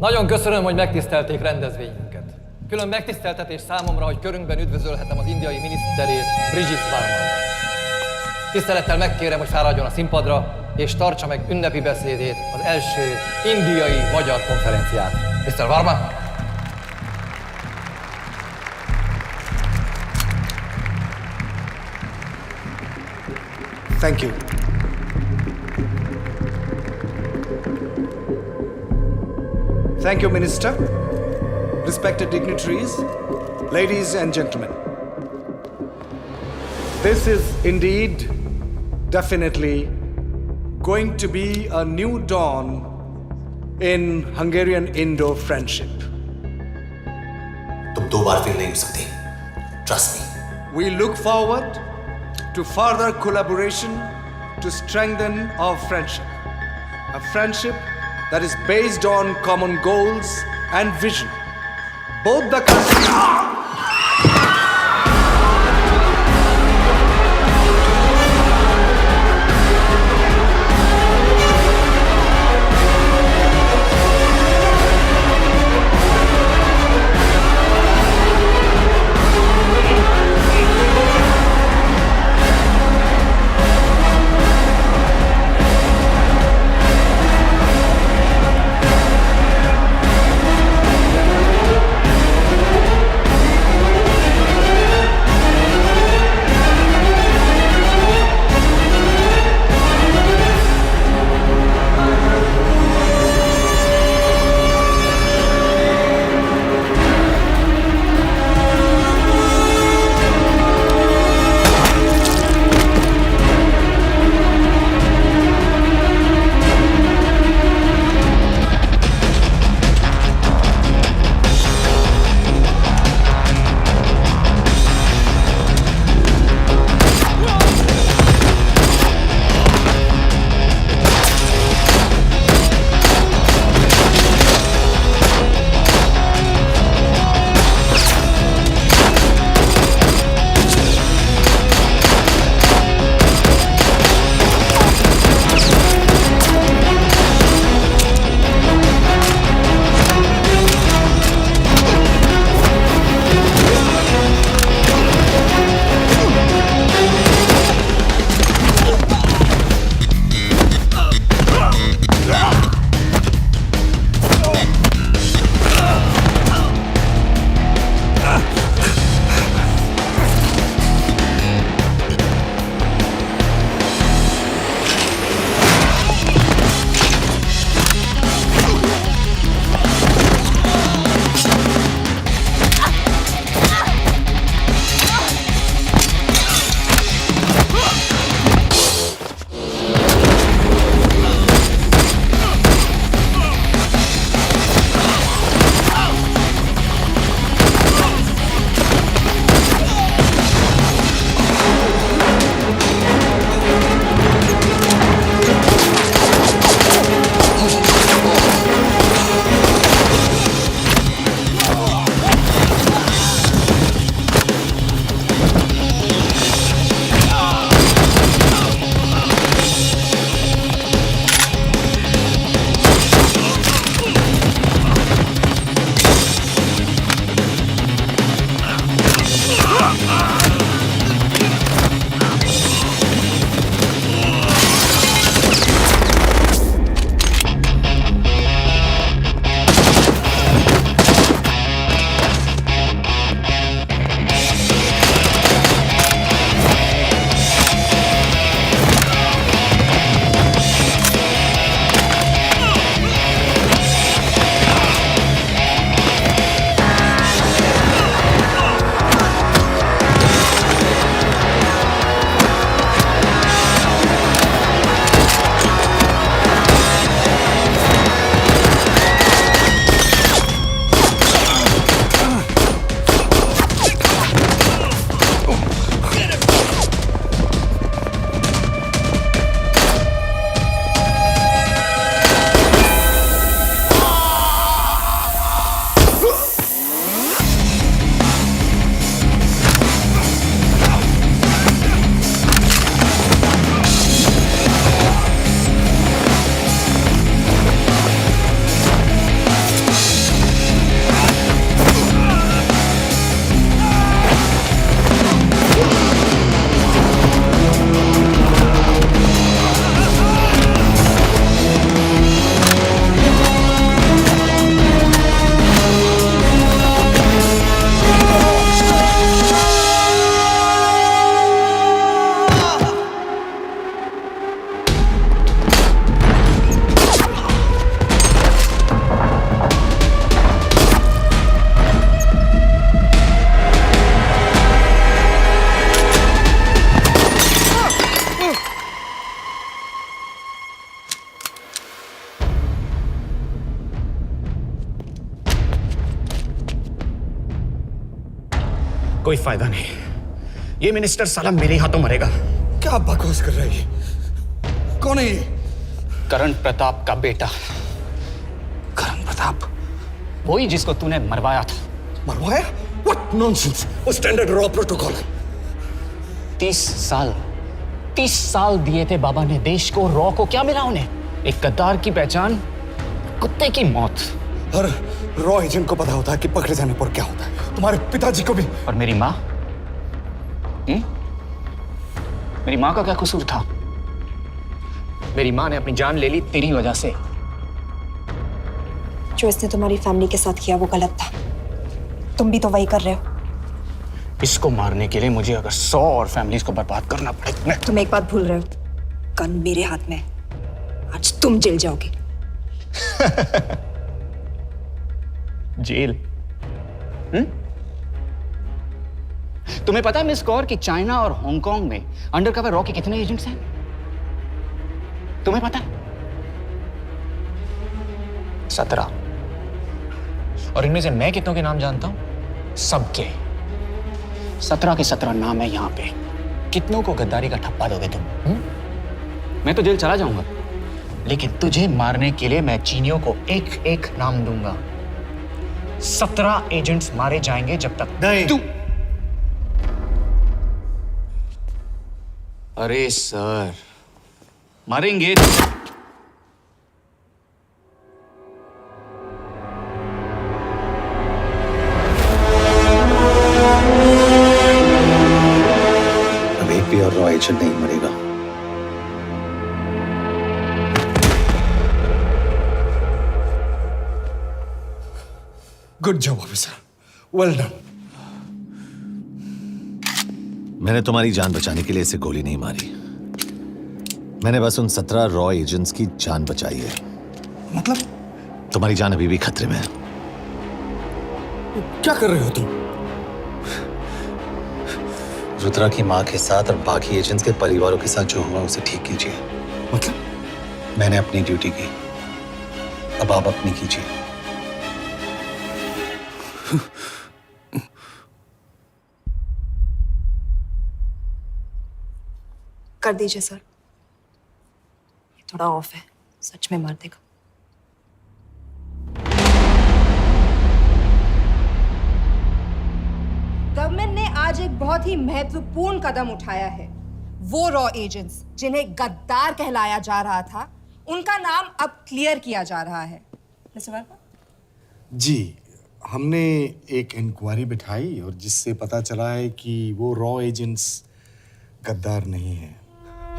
Nagyon köszönöm, hogy megtisztelték rendezvényünket. Külön megtiszteltetés számomra, hogy körünkben üdvözölhetem az indiai miniszterét, Brigitte Varma. Tisztelettel megkérem, hogy fáradjon a színpadra, és tartsa meg ünnepi beszédét az első indiai-magyar konferenciát. Mr. Varma? Thank you. Thank you, Minister. Respected dignitaries, ladies and gentlemen. This is indeed, definitely, going to be a new dawn in Hungarian-Indo friendship. तुम 2 बार fail नहीं हो सकती। Trust me. We look forward to further collaboration to strengthen our friendship. A friendship that is based on common goals and vision. Both the countries... कोई फायदा नहीं। ये minister साला मेरे हाथों मरेगा। क्या बकवास कर रहा है ये? कौन है ये? करण प्रताप का बेटा। करण प्रताप? वही जिसको तूने मरवाया था। मरवाया? What nonsense! वो स्टैंडर्ड रॉ प्रोटोकॉल है। 30 साल दिए थे बाबा ने देश को। रॉ को क्या मिला उन्हें? एक गद्दार की पहचान, कुत्ते की मौत। हर रॉ एजेंट को पता होता है कि पकड़े जाने पर क्या होता है। तुम्हारे पिताजी को भी। और मेरी माँ? मेरी माँ का क्या कसूर था? मेरी माँ ने अपनी जान ले ली तेरी वजह से। जो इसने तुम्हारी फैमिली के साथ किया वो गलत था। तुम भी तो वही कर रहे हो। इसको मारने के लिए मुझे अगर 100 और फैमिलीज को बर्बाद करना पड़े। तुम एक बात भूल रहे हो, गन मेरे हाथ में है। आज तुम जेल जाओगे। जेल? तुम्हें पता है मिस कौर कि चाइना और हांगकांग में अंडरकवर रॉ के कितने एजेंट्स हैं? तुम्हें पता है? 17। और इनमें से मैं कितनों के नाम जानता हूं? सबके। 17 के 17 नाम है यहां पे। कितनों को गद्दारी का ठप्पा दोगे तुम? मैं तो जेल चला जाऊंगा, लेकिन तुझे मारने के लिए मैं चीनियों को एक एक नाम दूंगा। 17 एजेंट्स मारे जाएंगे जब तक नहीं। तू। अरे सर, मारेंगे। अब एक भी और रॉ एजेंट नहीं मरेगा। Good job officer, well done. मैंने तुम्हारी जान बचाने के लिए इसे गोली नहीं मारी। मैंने बस उन 17 रॉ एजेंट्स की जान बचाई है। मतलब? तुम्हारी जान अभी भी खतरे में है। क्या कर रहे हो तुम? रुद्रा की माँ के साथ और बाकी एजेंट्स के परिवारों के साथ जो हुआ उसे ठीक कीजिए। मतलब? मैंने अपनी ड्यूटी की, अब आप अपनी कीजिए। कर दीजिए सर, ये थोड़ा ऑफ है, सच में मार देगा। गवर्नमेंट ने आज एक बहुत ही महत्वपूर्ण कदम उठाया है। वो रॉ एजेंट्स जिन्हें गद्दार कहलाया जा रहा था, उनका नाम अब क्लियर किया जा रहा है। मिस्टर वर्मा? जी, हमने एक इंक्वायरी बिठाई और जिससे पता चला है कि वो रॉ एजेंट्स गद्दार नहीं हैं।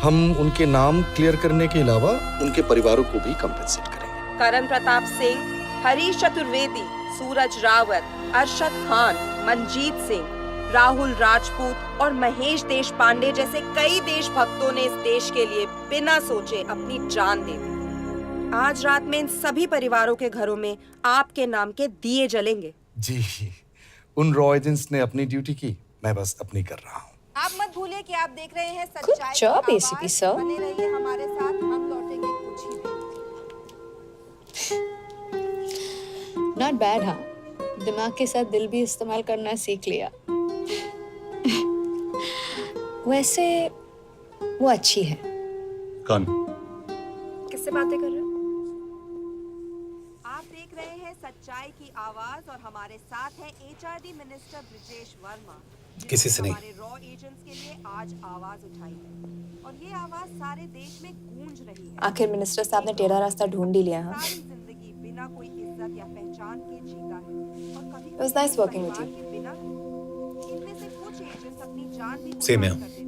हम उनके नाम क्लियर करने के अलावा उनके परिवारों को भी कंपेंसेट करेंगे। करण प्रताप सिंह, हरीश चतुर्वेदी, सूरज रावत, अरशद खान, मनजीत सिंह, राहुल राजपूत और महेश देशपांडे जैसे कई देशभक्तों ने इस देश के लिए बिना सोचे अपनी जान दे दी। आज रात में इन सभी परिवारों के घरों में आपके नाम के दिए जलेंगे। जी, उन रॉ एजेंट्स ने अपनी ड्यूटी की, मैं बस अपनी कर रहा हूँ। आप मत भूलिए कि आप देख रहे हैं सच्चाई की job, आवाज। ACP sir. बने रहिए हमारे साथ, हम लौटेंगे कुछ ही देर। Not bad. हाँ, दिमाग के साथ दिल भी इस्तेमाल करना सीख लिया। वैसे वो अच्छी है। कौन? किससे बातें कर रहे हो? आप देख रहे हैं सच्चाई की आवाज और हमारे साथ है HRD मिनिस्टर ब्रिजेश वर्मा। किसी से नहीं। हमारे रॉ एजेंट्स के लिए आज आवाज उठाई है और ये आवाज सारे देश में गूंज रही है। आखिर मिनिस्टर साहब ने टेढ़ा रास्ता ढूंढ ही लिया। हाँ, सारी जिंदगी बिना कोई इज्जत या पहचान के जीता है और कभी It was nice working with you. इनमें से कुछ एजेंट्स अपनी जान भी Same here. कुर्बान कर देते हैं।